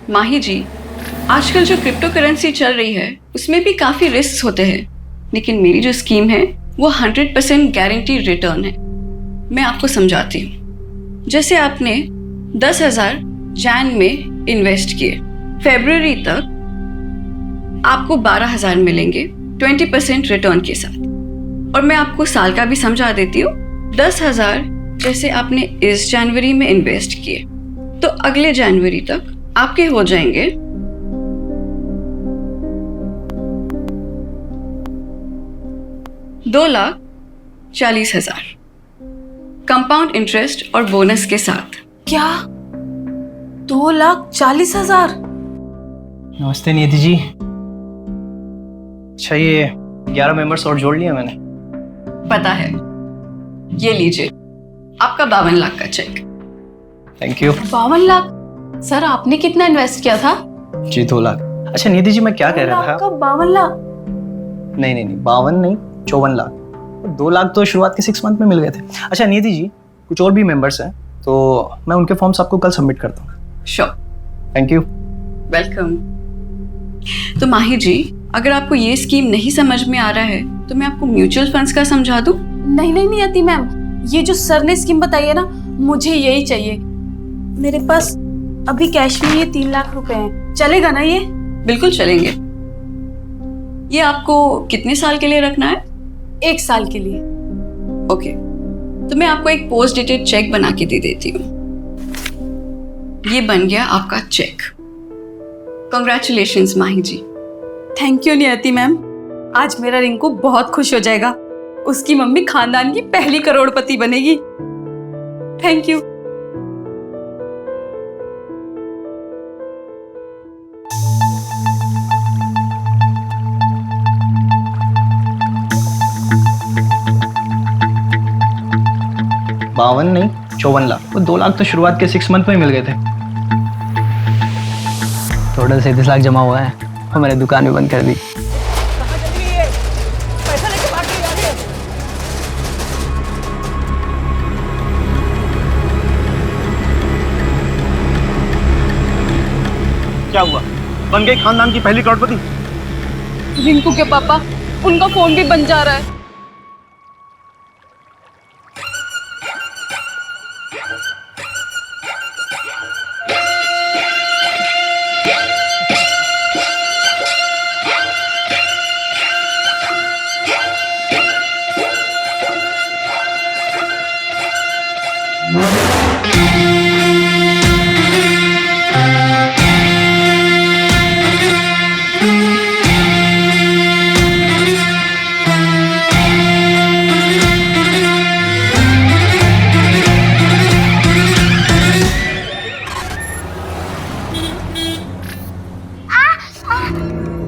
माही जी, आजकल जो crypto currency चल रही है उसमें भी काफ़ी रिस्क होते हैं, लेकिन मेरी जो स्कीम है वो 100% गारंटी रिटर्न है। मैं आपको समझाती हूँ। जैसे आपने 10,000 जैन में इन्वेस्ट किए, फरवरी तक आपको 12,000 मिलेंगे 20% रिटर्न के साथ। और मैं आपको साल का भी समझा देती हूँ। 10,000 जैसे आपने इस जनवरी में इन्वेस्ट किए तो अगले जनवरी तक आपके हो जाएंगे 2,40,000 कंपाउंड इंटरेस्ट और बोनस के साथ। क्या 2,40,000? नमस्ते नियति जी। अच्छा, ये 11 मेंबर्स और जोड़ लिया मैंने। पता है। ये लीजिए आपका 52 लाख का cheque. Thank you. 52 lakh? Sir आपने कितना इन्वेस्ट किया था? जी 2 लाख। अच्छा नियति जी, मैं क्या कह रहा था? आपका 52 लाख? नहीं 52 नहीं, 54 लाख। 2 लाख तो शुरुआत के 6 मंथ में मिल गए थे। अच्छा नियति जी, कुछ और भी मेंबर्स हैं तो मैं उनके फॉर्म्स आपको कल सबमिट करता हूँ। श्योर। Thank you. वेलकम। तो माही जी, अगर आपको ये स्कीम नहीं समझ में आ रहा है तो मैं आपको म्यूचुअल फंड्स का समझा दूं? नहीं आती मैम, ये जो सर ने स्कीम बताई है ना, मुझे यही चाहिए। मेरे पास अभी कैश में ये 3 लाख रुपए हैं, चलेगा ना ये? बिल्कुल चलेंगे। ये आपको कितने साल के लिए रखना है? 1 साल के लिए। ओके, तो मैं आपको एक पोस्ट डेटेड चेक बना के दे देती हूँ। ये बन गया आपका cheque. Congratulations Mahi ji. Thank you Niyati ma'am, आज मेरा रिंकू बहुत खुश हो जाएगा। उसकी मम्मी खानदान की पहली करोड़पति बनेगी। Thank you. बावन नहीं, 54 लाख। वो 2 लाख तो शुरुआत के 6 मंथ में ही मिल गए थे। टोटल 37 लाख जमा हुआ है और मैंने दुकान भी बंद कर दी। क्या हुआ? बन गई खानदान की पहली करोड़पति? रिंकू के पापा, उनका फोन भी बन जा रहा है।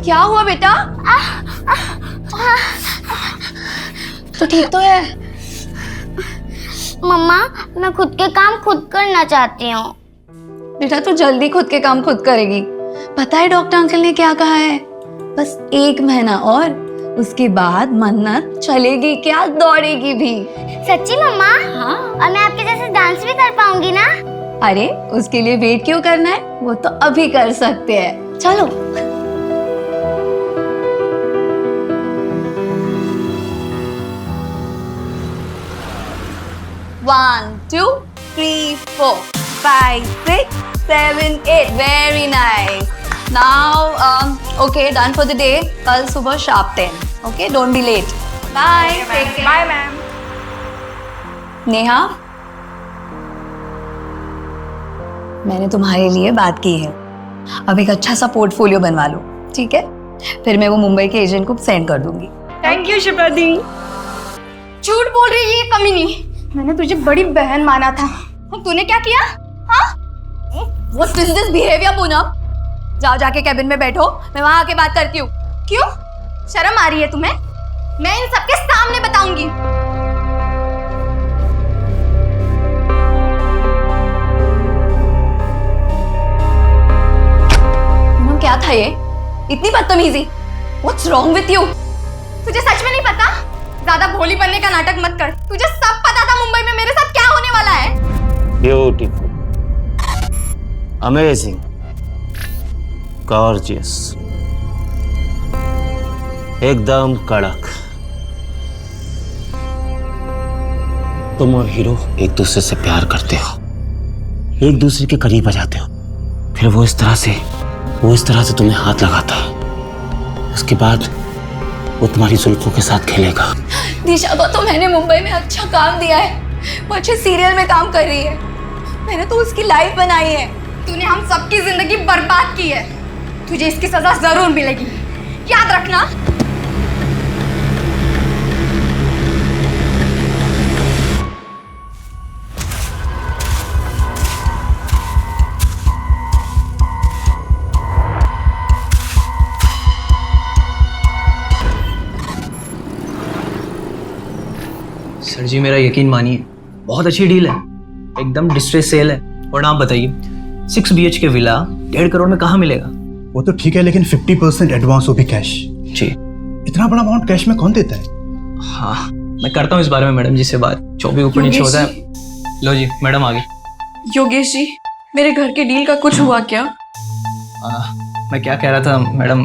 क्या हुआ बेटा? तो ठीक तो है? मम्मा, मैं खुद के काम खुद करना चाहती हूँ। बेटा तू जल्दी खुद के काम खुद करेगी। पता है डॉक्टर अंकल ने क्या कहा है? बस 1 महीना और, उसके बाद मन्नत चलेगी क्या, दौड़ेगी भी। सच्ची मम्मा? हाँ। और मैं आपके जैसे डांस भी कर पाऊंगी ना? अरे उसके लिए वेट क्यों करना है, वो तो अभी कर सकते हैं। चलो। 1 2 3 4 5 6 7 8 very nice. Now okay, done for the day. कल सुबह sharp 10। Okay, don't be late. Bye. Bye ma'am. Neha, मैंने तुम्हारे लिए बात की है। अब एक अच्छा सा पोर्टफोलियो बनवा लो, ठीक है? फिर मैं वो मुंबई के एजेंट को सेंड कर दूंगी। थैंक यू शिप्रा दी। झूठ बोल रही है ये कमीनी। मैंने तुझे बड़ी बहन माना था, और तूने क्या किया? हाँ? What is this behavior, Poonam? जाओ जाके कैबिन में बैठो, मैं वहां आके बात करती हूँ। क्यों? शर्म आ रही है तुम्हें? मैं इन सबके सामने बताऊंगी। पूनम क्या था ये? इतनी बदतमीजी? What's wrong with you? तुझे सच में नहीं पता? ज्यादा भोली बनने का नाटक मत कर। तुझे सब पता था मुंबई में मेरे साथ क्या होने वाला है। Beautiful, amazing. गॉर्जियस, एकदम कड़क। तुम और हीरो एक दूसरे से प्यार करते हो, एक दूसरे के करीब आ जाते हो, फिर वो इस तरह से तुम्हें हाथ लगाता है, उसके बाद वो तुम्हारी जुल्फों के साथ खेलेगा। दिशा को तो मैंने मुंबई में अच्छा काम दिया है, वो अच्छे सीरियल में काम कर रही है, मैंने तो उसकी लाइफ बनाई है। तूने हम सबकी जिंदगी बर्बाद की है, तुझे इसकी सजा जरूर मिलेगी, याद रखना। सर जी मेरा यकीन मानिए, बहुत अच्छी डील है, एकदम डिस्ट्रेस सेल है। और आप बताइए 6 BHK विला 1.5 करोड़ में कहाँ मिलेगा? वो तो ठीक है, लेकिन 50% एडवांस, वो भी कैश। जी। इतना बड़ा अमाउंट कैश में कौन देता है? हाँ, मैं करता हूँ इस बारे में मैडम जी से बात, जो भी ऊपर नीचे होता है। लो जी मैडम आ गई। योगेश जी, मेरे घर के डील का कुछ हुआ क्या? मैं क्या कह रहा था मैडम,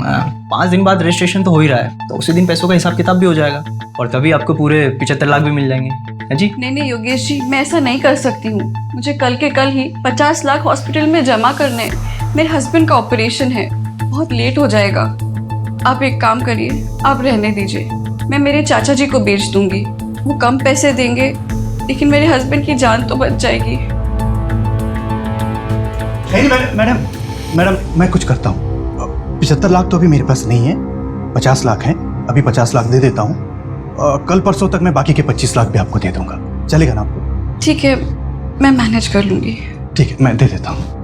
5 दिन बाद रजिस्ट्रेशन तो हो ही रहा है, तो उसी दिन पैसों का हिसाब किताब भी हो जाएगा और तभी आपको पूरे 75 लाख भी मिल जाएंगे। है जी? नहीं योगेश जी, मैं ऐसा नहीं कर सकती हूँ। मुझे कल के कल ही 50 लाख हॉस्पिटल में जमा करने हैं। मेरे हस्बैंड का ऑपरेशन है, बहुत लेट हो जाएगा। आप एक काम करिए, आप रहने दीजिए, मैं मेरे चाचा जी को बेच दूंगी, वो कम पैसे देंगे लेकिन मेरे हस्बैंड की जान तो बच जाएगी। नहीं मैडम, मैं कुछ करता हूँ। 75 लाख तो अभी मेरे पास नहीं है, 50 लाख हैं, अभी 50 लाख दे देता हूँ। कल परसों तक मैं बाकी के 25 लाख भी आपको दे दूंगा, चलेगा ना आपको? ठीक है, मैं मैनेज कर लूंगी। ठीक है, मैं दे देता हूँ।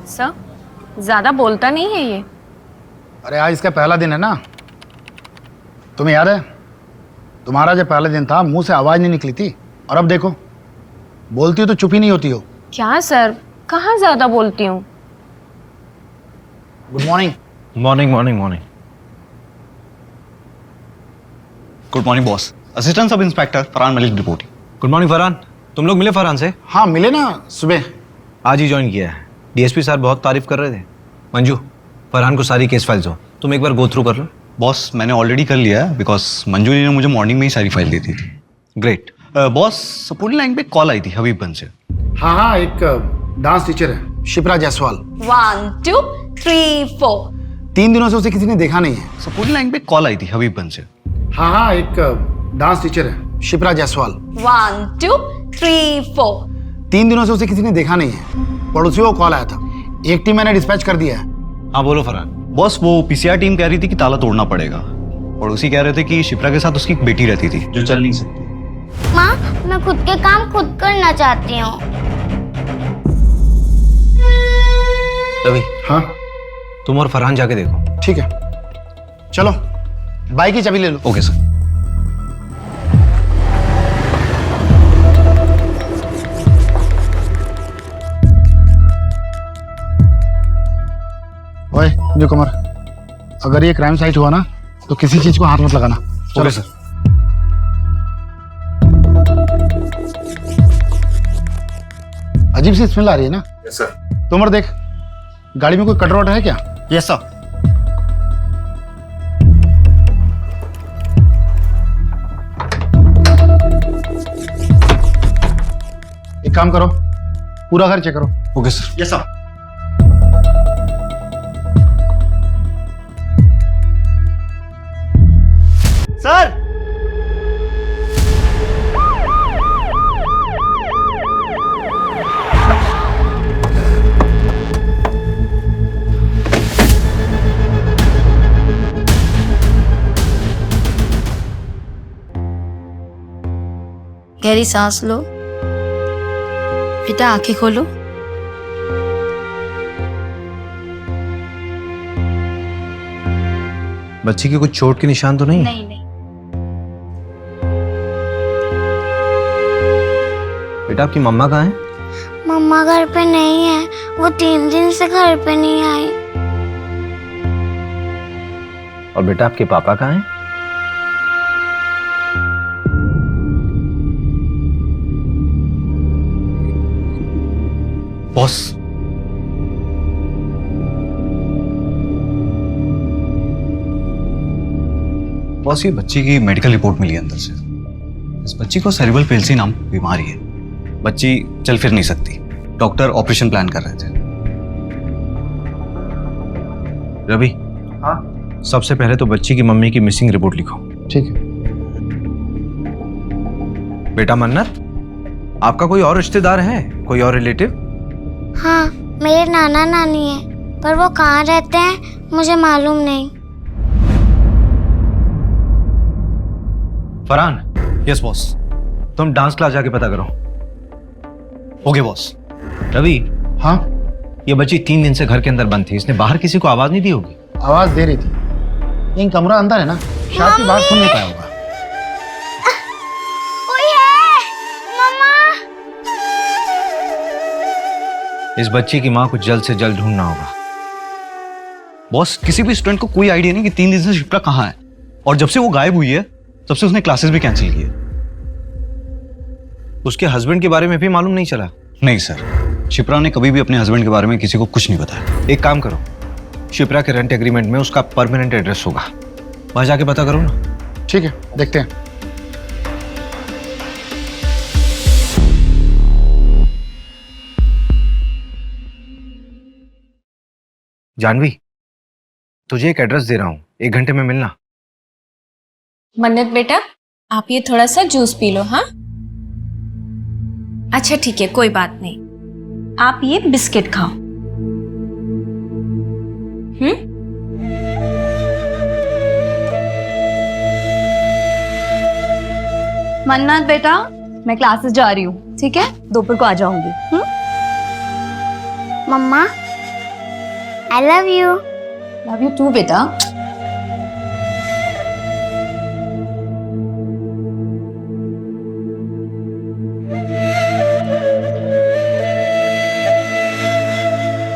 सर, ज्यादा बोलता नहीं है ये। अरे आज इसका पहला दिन है ना, तुम्हें याद है तुम्हारा जब पहले दिन था मुंह से आवाज नहीं निकली थी, और अब देखो बोलती हो तो चुप ही नहीं होती हो। क्या सर, कहाँ ज्यादा बोलती हूँ। Good morning. Morning morning morning. Good morning boss. Assistant sub inspector Farhan Malik reporting. Good morning Farhan, तुम लोग मिले फरहान से? हाँ मिले ना, सुबह आज ही ज्वाइन किया है। डीएसपी सर बहुत तारीफ कर रहे थे। मंजू, फरहान को सारी केस फाइल्स हो, तुम एक बार गो थ्रू कर लो। बॉस मैंने ऑलरेडी कर लिया है, बिकॉज मंजू ने मुझे मॉर्निंग में ही सारी फाइल दी थी। ग्रेट। बॉस सपोर्टिंग लाइन पे कॉल आई थी हबीबगंज से। हाँ एक डांस टीचर है शिप्रा जायसवाल। 1 2 3 4। 3 दिनों से उसे किसी ने देखा नहीं है। सपोर्टिंग लाइन पे कॉल आई थी हबीबगंज से। हाँ एक डांस टीचर है शिप्रा जायसवाल। 1 2 3 4। 3 दिनों से उसे किसी ने देखा नहीं है, पड़ोसियों को कॉल आया था, एक टीम मैंने डिस्पैच कर दिया है। हाँ बोलो फरहान। बॉस वो पीसीआर टीम कह रही थी कि ताला तोड़ना पड़ेगा, और उसी कह रहे थे कि शिप्रा के साथ उसकी एक बेटी रहती थी जो चल नहीं सकती। माँ, मैं खुद के काम खुद करना चाहती हूँ। रवि, हाँ तुम और फरहान जाके देखो। ठीक है, चलो बाइक की चाबी ले लो। Okay sir. ओए न्यू कमर, अगर ये क्राइम साइट हुआ ना तो किसी चीज को हाथ मत लगाना। Okay sir. अजीब सी स्मेल आ रही है ना? Yes sir. तुमर देख, गाड़ी में कोई कटर वटर है क्या? Yes sir. एक काम करो, पूरा घर चेक करो। Okay sir. Yes sir. Sir गहरी सांस लो, बेटा आंखें खोलो। बच्ची की कुछ चोट के निशान तो नहीं? नहीं नहीं। बेटा आपकी मम्मा कहाँ है? मम्मा घर पे नहीं है, वो 3 दिन से घर पे नहीं आई। और बेटा आपके पापा कहाँ हैं? बॉस, बॉस ये बच्ची की मेडिकल रिपोर्ट मिली है अंदर से। इस बच्ची को सेरेब्रल पेल्सी नाम की बीमारी है। बच्ची चल फिर नहीं सकती। डॉक्टर ऑपरेशन प्लान कर रहे थे। रवि, हाँ सबसे पहले तो बच्ची की मम्मी की मिसिंग रिपोर्ट लिखो। ठीक है। बेटा मन्नत, आपका कोई और रिश्तेदार है, कोई और रिलेटिव? हाँ, मेरे नाना नानी है, पर वो कहाँ रहते हैं मुझे मालूम नहीं। फरहान। Yes boss. तुम डांस क्लास जाके पता करो। Okay boss. रवि, हाँ, ये बच्ची 3 दिन से घर के अंदर बंद थी, इसने बाहर किसी को आवाज नहीं दी होगी? आवाज दे रही थी। इन कमरा अंदर है ना, शायद की बात सुन नहीं पाया होगा। कोई है? मम्मा। इस बच्ची की माँ को जल्द से जल्द ढूंढना होगा। बॉस, किसी भी स्टूडेंट को कोई आइडिया नहीं कि 3 दिन से शिप्रा कहाँ है, और जब से वो गायब हुई है तब से उसने क्लासेस भी कैंसिल की है। उसके हस्बैंड के बारे में भी मालूम नहीं चला? नहीं सर, शिप्रा ने कभी भी अपने हस्बैंड के बारे में किसी को कुछ नहीं बताया। एक काम करो, शिप्रा के रेंट एग्रीमेंट में उसका परमानेंट एड्रेस होगा, वहां जाके पता करो ना। ठीक है, देखते हैं। जानवी, तुझे एक एड्रेस दे रहा हूं, 1 घंटे में मिलना। मन्नत बेटा, आप ये थोड़ा सा जूस पी लो। हाँ, अच्छा ठीक है, कोई बात नहीं। आप ये बिस्किट खाओ। मन्नत बेटा, मैं क्लासेस जा रही हूँ, ठीक है? दोपहर को आ जाऊंगी। Mama, I love you. Love you too बेटा।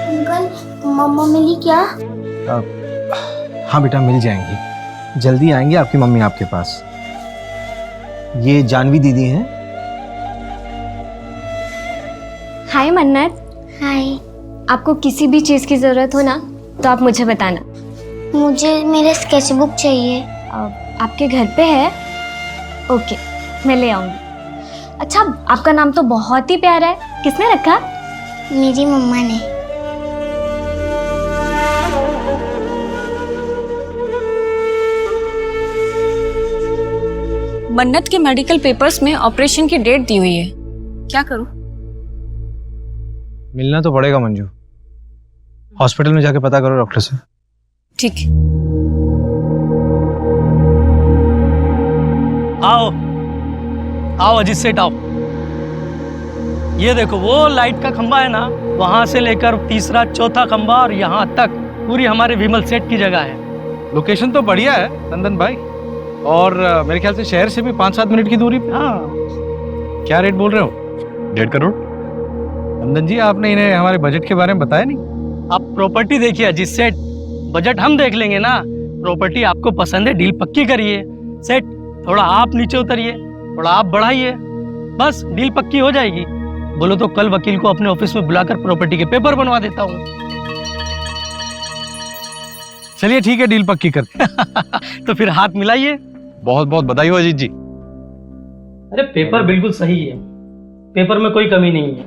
अंकल, मम्मा मिली क्या? हाँ बेटा, मिल जाएंगी, जल्दी आएंगे आपकी मम्मी आपके पास। ये जानवी दीदी हैं। हाय मन्नत। हाय। आपको किसी भी चीज़ की ज़रूरत हो ना तो आप मुझे बताना। मुझे मेरे स्केचबुक चाहिए। आपके घर पे है? ओके, मैं ले आऊँगी। अच्छा, आपका नाम तो बहुत ही प्यारा है, किसने रखा? मेरी मम्मा ने। मन्नत के मेडिकल पेपर्स में ऑपरेशन की डेट दी हुई है, क्या करूं? मिलना तो पड़ेगा मंजू, हॉस्पिटल में जाके पता करो डॉक्टर से। ठीक है। आओ आओ अजीत सेठ आओ। ये देखो वो लाइट का खंबा है ना, वहां से लेकर तीसरा चौथा खंबा और यहाँ तक पूरी हमारे विमल सेठ की जगह है। लोकेशन तो बढ़िया है नंदन भाई, और मेरे ख्याल से शहर से भी 5-7 मिनट की दूरी पे। हाँ, क्या रेट बोल रहे हो? 1.5 करोड़। नंदन जी, आपने इन्हें हमारे बजट के बारे में बताया नहीं? आप प्रॉपर्टी देखिए अजीत सेठ, बजट हम देख लेंगे ना। प्रॉपर्टी आपको पसंद है, डील पक्की करिए। सेठ, थोड़ा आप नीचे उतरिए, थोड़ा आप बढ़ाइए, बस डील पक्की हो जाएगी। बोलो तो कल वकील को अपने ऑफिस में बुलाकर प्रॉपर्टी के पेपर बनवा देता हूँ। चलिए ठीक है, डील पक्की करते तो फिर हाथ मिलाइए। बहुत बहुत बधाई हो अजीत जी। अरे पेपर बिल्कुल सही है, पेपर में कोई कमी नहीं है।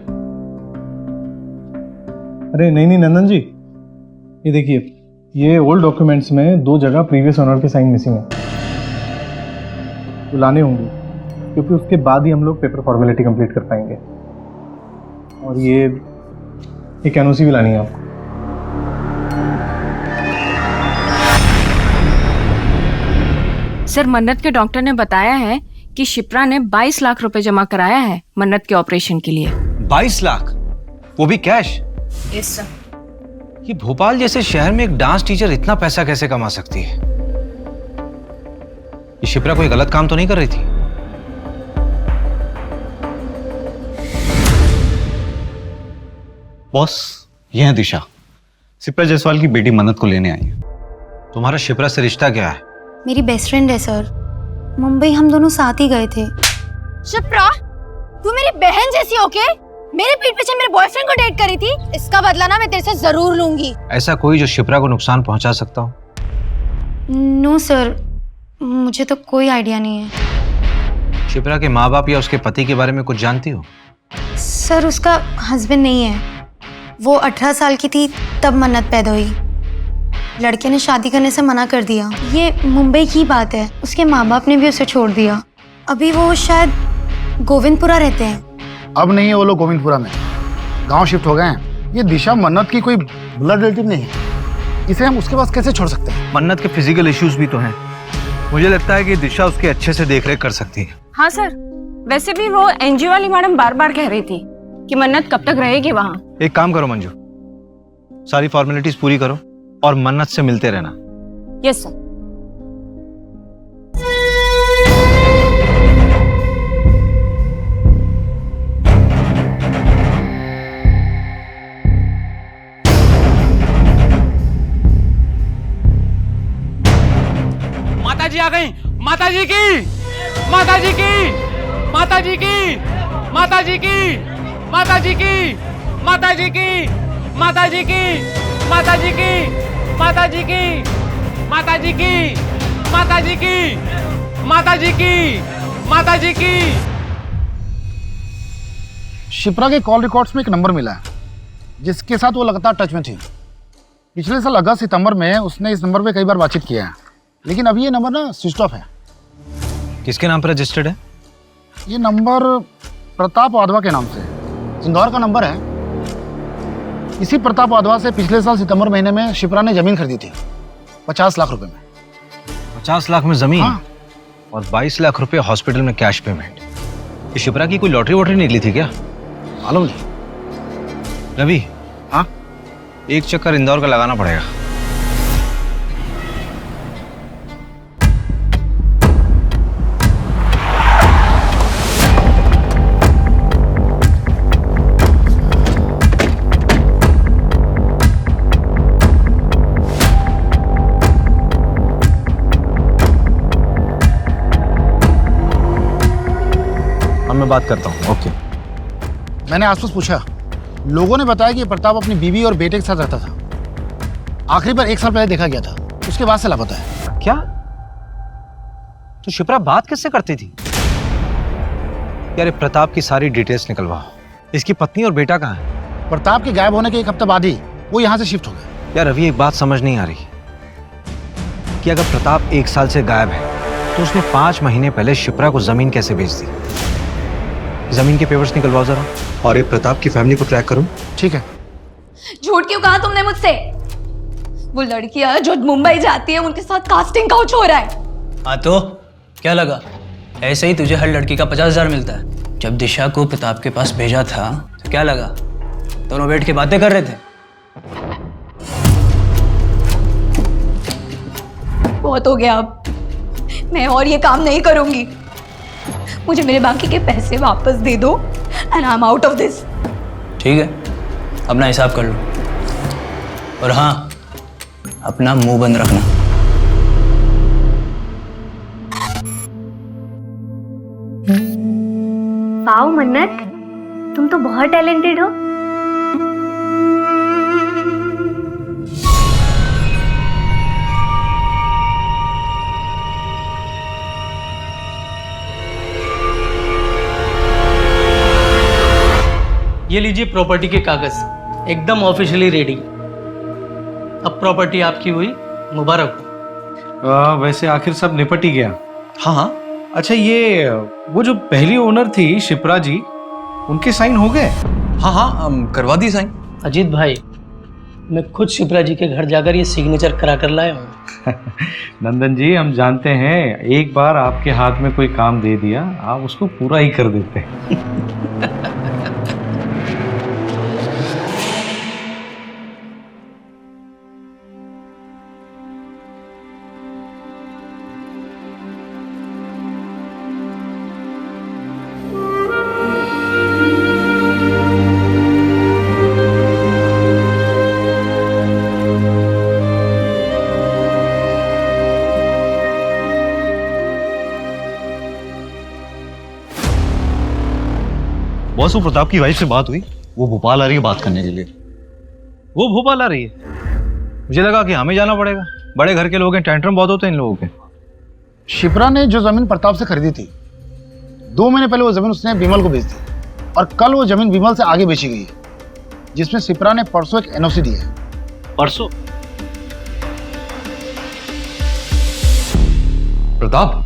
अरे नहीं नंदन जी, ये देखिए, ये ओल्ड डॉक्यूमेंट्स में 2 जगह प्रीवियस ओनर के साइन मिसिंग है, तो लाने होंगे, क्योंकि उसके बाद ही हम लोग पेपर फॉर्मेलिटी कंप्लीट कर पाएंगे। और ये एक एनओसी भी लानी है आपको। सर, मन्नत के डॉक्टर ने बताया है कि शिप्रा ने 22 लाख रुपए जमा कराया है मन्नत के ऑपरेशन के लिए। 22 लाख, वो भी कैश? Yes sir. ये भोपाल जैसे शहर में एक डांस टीचर इतना पैसा कैसे कमा सकती है? ये शिप्रा कोई गलत काम तो नहीं कर रही थी? बॉस, ये है दिशा, शिप्रा जायसवाल की बेटी मन्नत को लेने आई है। तुम्हारा शिप्रा से रिश्ता क्या है? मेरी बेस्ट फ्रेंड है सर। मुंबई हम दोनों साथ ही गए थे। शिप्रा, तू मेरी बहन जैसी होके मेरे पीठ पीछे मेरे बॉयफ्रेंड को डेट करी थी। इसका बदला ना मैं तेरे से जरूर लूंगी। ऐसा कोई जो शिप्रा को नुकसान पहुंचा सकता हो? नो सर, मुझे तो कोई आइडिया नहीं है। शिप्रा के माँ बाप या उसके पति के बारे में कुछ जानती हो? सर उसका हस्बैंड नहीं है। वो 18 साल की थी तब मन्नत पैदा हुई। लड़के ने शादी करने से मना कर दिया। ये मुंबई की बात है। उसके माँ बाप ने भी उसे छोड़ दिया। अभी वो शायद गोविंदपुरा रहते हैं। अब नहीं है वो लोग गोविंदपुरा में, गांव शिफ्ट हो गए हैं। ये दिशा मन्नत की कोई ब्लड रिलेटिव नहीं है, इसे हम उसके पास कैसे छोड़ सकते हैं? मन्नत के फिजिकल इश्यूज भी तो हैं। मुझे लगता है कि दिशा उसके अच्छे से देखरेख कर सकती है। हाँ सर, वैसे भी वो एनजीओ वाली मैडम बार बार कह रही थी कि मन्नत कब तक रहेगी वहाँ। एक काम करो मंजू, सारी फॉर्मेलिटीज पूरी करो और मन्नत से मिलते रहना। Yes sir. माता जी आ गई। माता जी की, माता जी की, माता जी की, माता जी की, माता जी की, माता जी की, माता जी की, माता जी की, माता जी की, माता जी की, माता जी की, माता जी की, माता जी की। शिप्रा के कॉल रिकॉर्ड्स में एक नंबर मिला है जिसके साथ वो लगातार टच में थी। पिछले साल अगस्त सितंबर में उसने इस नंबर पे कई बार बातचीत किया है, लेकिन अभी ये नंबर ना स्विच ऑफ है। किसके नाम पर रजिस्टर्ड है? ये नंबर प्रताप वाधवा के नाम से, इंदौर का नंबर है। इसी प्रताप वाधवा से पिछले साल सितंबर महीने में शिप्रा ने जमीन खरीदी थी 50 लाख रुपए में। 50 लाख में जमीन? हाँ। और 22 लाख रुपए हॉस्पिटल में कैश पेमेंट। ये शिप्रा की कोई लॉटरी वॉटरी निकली थी क्या? मालूम नहीं। रवि, हाँ, एक चक्कर इंदौर का लगाना पड़ेगा। मैं बात करता हूँ। ओके। मैंने आसपास पूछा, लोगों ने बताया कि प्रताप अपनी बीवी और बेटे के साथ रहता था। आखिरी बार 1 साल पहले देखा गया था, उसके बाद से लापता है। क्या? तो शिप्रा बात किससे करती थी? यार प्रताप की सारी डिटेल्स निकलवाओ। इसकी पत्नी और बेटा कहाँ है? प्रताप के गायब होने के 1 हफ्ते बाद ही वो यहाँ से शिफ्ट हो गए। यार रवि, एक बात समझ नहीं आ रही कि अगर प्रताप 1 साल से गायब है तो उसने 5 महीने पहले शिप्रा को जमीन कैसे बेच दी? जमीन के पेपर्स निकलवाओ जरा, और ये प्रताप की फैमिली को ट्रैक करो। ठीक है। झूठ क्यों कहा तुमने मुझसे? वो लड़कियां जो मुंबई जाती है उनके साथ कास्टिंग काउच हो रहा है। हाँ तो क्या लगा? ऐसे ही तुझे हर लड़की का 50,000 मिलता है। जब दिशा को प्रताप के पास भेजा था तो क्या लगा? दोनों बैठ के बातें कर रहे थे। बहुत हो गया, अब मैं और ये काम नहीं करूंगी। मुझे मेरे बाकी के पैसे वापस दे दो and I am out of this. ठीक है, अपना हिसाब कर लो, और हाँ, अपना मुंह बंद रखना। वाओ मन्नत, तुम तो बहुत टैलेंटेड हो। ये लीजिए प्रॉपर्टी के कागज, एकदम ऑफिशियली रेडी। अब प्रॉपर्टी आपकी हुई, मुबारक हो। वैसे आखिर सब निपट ही गया। हाँ हाँ। अच्छा, ये वो जो पहली ओनर थी शिप्रा जी, उनके साइन हो गए? हाँ हाँ, करवा दी साइन। अजीत भाई, मैं खुद शिप्रा जी के घर जाकर ये सिग्नेचर करा कर लाया हूँ। नंदन जी, हम जानते हैं एक बार आपके हाथ में कोई काम दे दिया आप उसको पूरा ही कर देते हैं। बॉस वो प्रताप की वाइफ से बात हुई, वो भोपाल आ रही है बात करने के लिए। वो भोपाल आ रही है? मुझे लगा कि हमें जाना पड़ेगा, बड़े घर के लोग हैं, टेंट्रम बहुत होते हैं इन लोगों के। शिप्रा ने जो जमीन प्रताप से खरीदी थी, 2 महीने पहले वो जमीन उसने विमल को बेच दी और कल वो जमीन विमल से आगे बेची गई है, जिसमें शिप्रा ने परसों एक एनओसी दी है। परसों? प्रताप?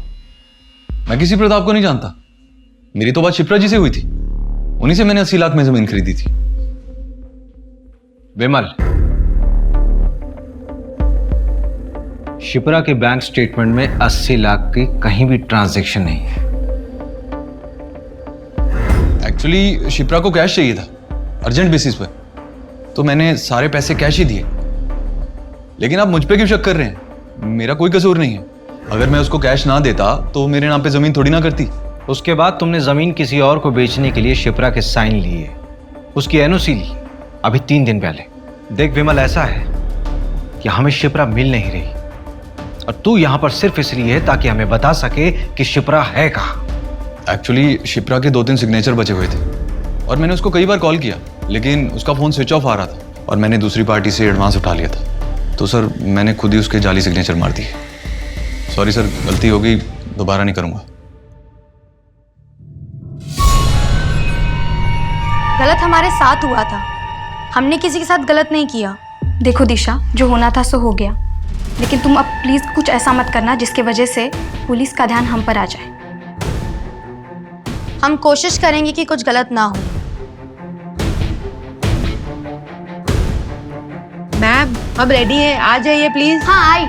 मैं किसी प्रताप को नहीं जानता। मेरी तो बात शिप्रा जी से हुई थी, उन्हीं से मैंने 80 लाख में जमीन खरीदी थी। विमल, शिप्रा के बैंक स्टेटमेंट में 80 लाख की कहीं भी ट्रांजैक्शन नहीं है। एक्चुअली शिप्रा को कैश चाहिए था अर्जेंट बेसिस पर, तो मैंने सारे पैसे कैश ही दिए। लेकिन आप मुझ पे क्यों शक कर रहे हैं? मेरा कोई कसूर नहीं है। अगर मैं उसको कैश ना देता तो मेरे नाम पे जमीन थोड़ी ना करती। उसके बाद तुमने जमीन किसी और को बेचने के लिए शिप्रा के साइन लिए, उसकी एनओसी ली अभी 3 दिन पहले। देख विमल, ऐसा है कि हमें शिप्रा मिल नहीं रही और तू यहां पर सिर्फ इसलिए है ताकि हमें बता सके कि शिप्रा है कहां। एक्चुअली शिप्रा के 2-3 सिग्नेचर बचे हुए थे और मैंने उसको कई बार कॉल किया, लेकिन उसका फोन स्विच ऑफ आ रहा था और मैंने दूसरी पार्टी से एडवांस उठा लिया था। तो सर मैंने खुद ही उसके जाली सिग्नेचर मार दिए। सॉरी सर, गलती हो गई, दोबारा नहीं करूंगा। गलत हमारे साथ हुआ था, हमने किसी के साथ गलत नहीं किया। देखो दिशा, जो होना था सो हो गया, लेकिन तुम अब प्लीज कुछ ऐसा मत करना जिसकी वजह से पुलिस का ध्यान हम पर आ जाए। हम कोशिश करेंगे कि कुछ गलत ना हो। मैम अब रेडी है, आ जाइए प्लीज। हाँ आई।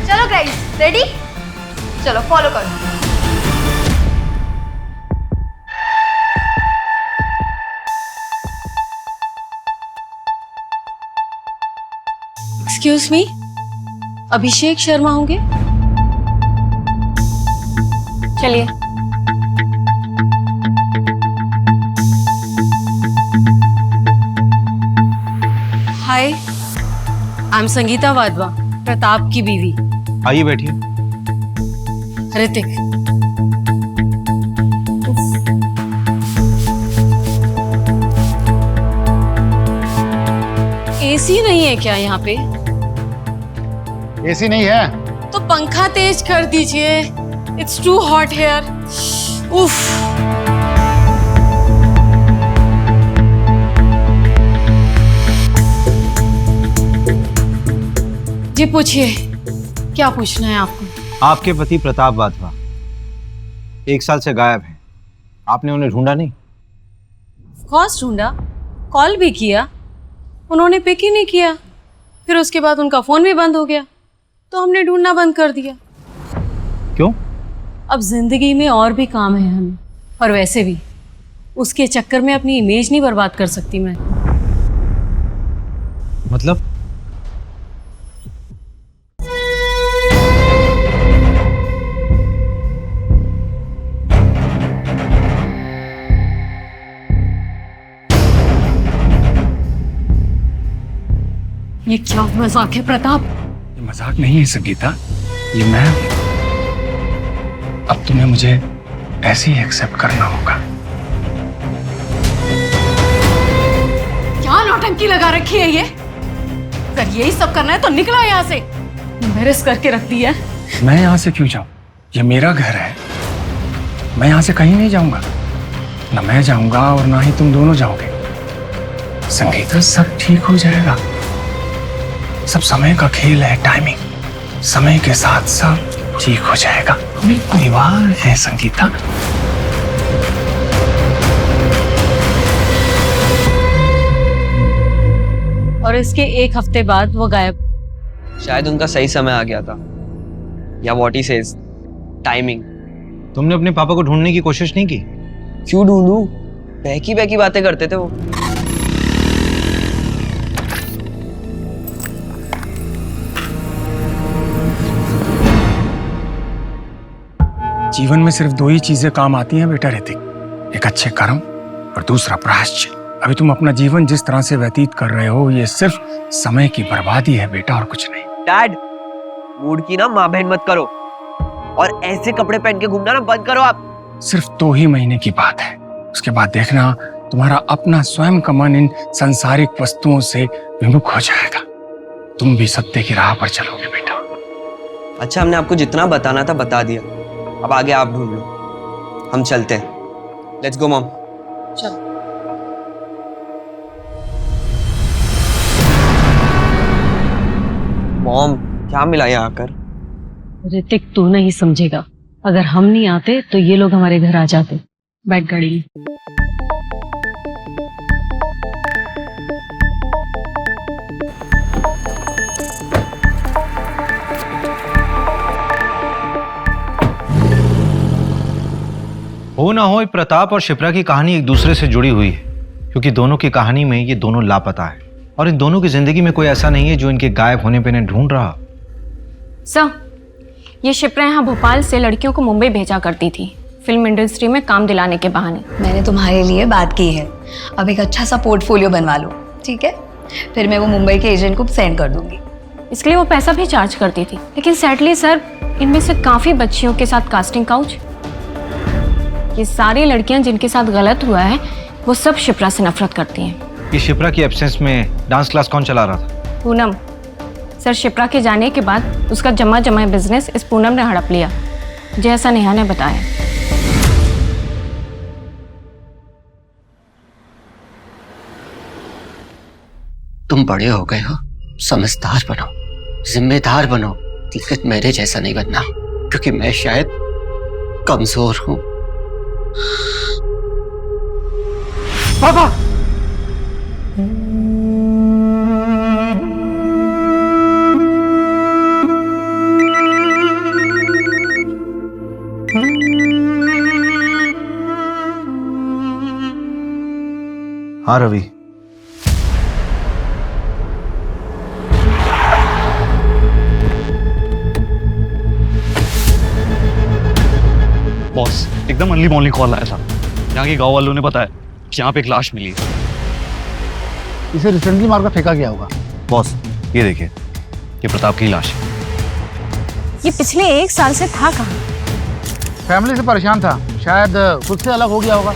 चलो गाइस, रेडी? चलो फॉलो करो। एक्सक्यूज मी, अभिषेक शर्मा होंगे? चलिए। हाय, आई एम संगीता वाधवा, प्रताप की बीवी। आइए बैठिए। ऋतिक। एसी नहीं है क्या यहाँ पे? एसी नहीं है तो पंखा तेज कर दीजिए। It's too hot here. उफ। जी पूछिए, क्या पूछना है आपको? आपके पति प्रताप वाधवा 1 साल से गायब हैं। आपने उन्हें ढूंढा नहीं? कॉस ढूंढा, कॉल भी किया, उन्होंने पिक ही नहीं किया। फिर उसके बाद उनका फोन भी बंद हो गया, तो हमने ढूंढना बंद कर दिया। क्यों? अब जिंदगी में और भी काम है हमें, और वैसे भी उसके चक्कर में अपनी इमेज नहीं बर्बाद कर सकती मैं। मतलब? ये क्या मजाक है प्रताप? ये मजाक नहीं है संगीता, ये मैं। अब तुम्हें मुझे ऐसे ही एक्सेप्ट करना होगा। क्या नौटंकी लगा रखी है ये? अगर यही सब करना है तो निकला यहाँ से। एम्बैरेस करके रख दिया। मैं यहाँ से क्यों जाऊं? ये मेरा घर है, मैं यहाँ से कहीं नहीं जाऊंगा। ना मैं जाऊंगा और ना ही तुम दोनों जाओगे। संगीता, सब ठीक हो जाएगा। सब समय का खेल है, टाइमिंग। समय के साथ सब ठीक हो जाएगा। हम एक परिवार है संगीता। और इसके 1 हफ्ते बाद वो गायब। शायद उनका सही समय आ गया था, या व्हाट ही सेज, टाइमिंग। तुमने अपने पापा को ढूंढने की कोशिश नहीं की? क्यों ढूंढूं? बहकी बहकी बातें करते थे वो। जीवन में सिर्फ 2 ही चीजें काम आती हैं बेटा ऋतिक, एक अच्छे कर्म और दूसरा प्रायश्चित। अभी तुम अपना जीवन जिस तरह से व्यतीत कर रहे हो, ये सिर्फ समय की बर्बादी है बेटा, और कुछ नहीं। डैड, मूड की ना माँ बहन मत करो। और ऐसे कपड़े पहन के घूमना ना बंद करो आप। सिर्फ 2 ही महीने की बात है, उसके बाद देखना तुम्हारा अपना स्वयं का मन इन सांसारिक वस्तुओं से विमुख हो जाएगा। तुम भी सत्य की राह पर चलोगे बेटा। अच्छा, हमने आपको जितना बताना था बता दिया, अब आगे आप ढूंढ लो, हम चलते हैं। Let's go mom. चलो। मॉम, क्या मिला यहाँ आकर? ऋतिक, तू नहीं समझेगा। अगर हम नहीं आते तो ये लोग हमारे घर आ जाते। बैठ गाड़ी में। हो ना हो, प्रताप और शिप्रा की कहानी एक दूसरे से जुड़ी हुई है, क्योंकि दोनों की कहानी में ये दोनों लापता है और इन दोनों की जिंदगी में कोई ऐसा नहीं है जो इनके गायब होने पे इन्हें ढूंढ रहा। सर, ये शिप्रा यहाँ भोपाल से लड़कियों को मुंबई भेजा करती थी, फिल्म इंडस्ट्री में काम दिलाने के बहाने। मैंने तुम्हारे लिए बात की है, अब एक अच्छा सा पोर्टफोलियो बनवा लो, ठीक है? फिर मैं वो मुंबई के एजेंट को सेंड कर दूंगी। इसके लिए वो पैसा भी चार्ज करती थी, लेकिन सैडली सर, इनमें से काफ़ी बच्चियों के साथ कास्टिंग काउच। ये सारी लड़कियां जिनके साथ गलत हुआ है वो सब शिप्रा से नफरत करती हैं। ये शिप्रा की एब्सेंस में डांस क्लास कौन चला रहा था? पूनम। सर, शिप्रा के जाने के बाद उसका जमा बिजनेस इस पूनम ने हड़प लिया, जैसा नेहा ने बताया। तुम बड़े हो गए हो, समझदार बनो, जिम्मेदार बनो, लेकिन मेरे जैसा नहीं बनना, क्योंकि मैं शायद कमजोर हूं। पापा! हाँ रवि, बॉस, एकदम अर्ली मॉर्निंग कॉल आया था। यहाँ के गांव वालों ने बताया कि यहाँ पे एक लाश मिली है। इसे रिसेंटली मार कर फेंका गया होगा। बॉस, ये देखिए, ये प्रताप की लाश है। ये पिछले 1 साल से था कहाँ? फैमिली से परेशान था, शायद खुद से अलग हो गया होगा।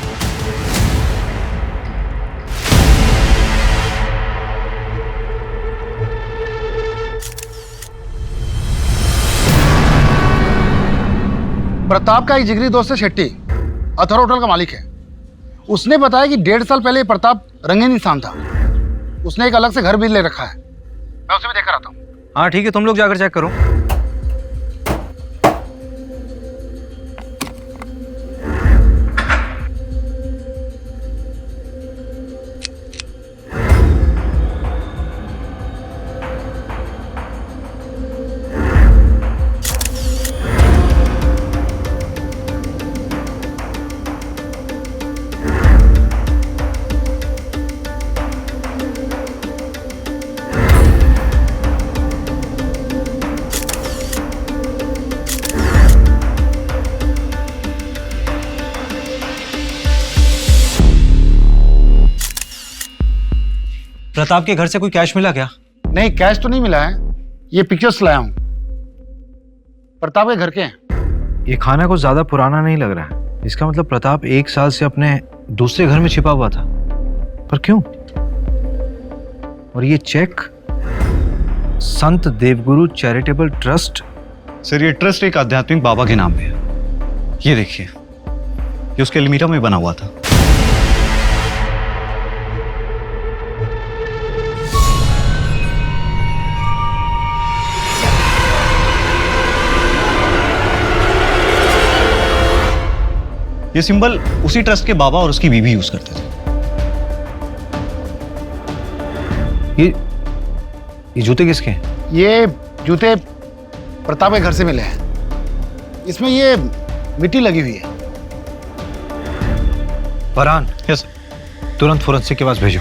प्रताप का एक जिगरी दोस्त है शेट्टी, अथर होटल का मालिक है। उसने बताया कि 1.5 साल पहले प्रताप रंगीन इंसान था। उसने एक अलग से घर भी ले रखा है। मैं उसे भी देख कर आता हूँ। हाँ ठीक है, तुम लोग जाकर चेक करो। प्रताप के घर से कोई कैश मिला क्या? नहीं, कैश तो नहीं मिला है। ये पिक्चर्स लाया हूँ, प्रताप के घर के हैं। ये खाना कुछ ज्यादा पुराना नहीं लग रहा है। इसका मतलब प्रताप 1 साल से अपने दूसरे घर में छिपा हुआ था, पर क्यों? और ये चेक संत देवगुरु चैरिटेबल ट्रस्ट। सर, ये ट्रस्ट एक आध्यात्मिक बाबा के नाम पे है। ये देखिए, ये उसके एल्मीरा में बना हुआ था। ये सिंबल उसी ट्रस्ट के बाबा और उसकी बीवी यूज करते थे। ये जूते किसके हैं? ये जूते प्रताप के घर से मिले हैं। इसमें ये मिट्टी लगी हुई है। फरहान, यस, तुरंत फोरेंसिक के पास भेजो।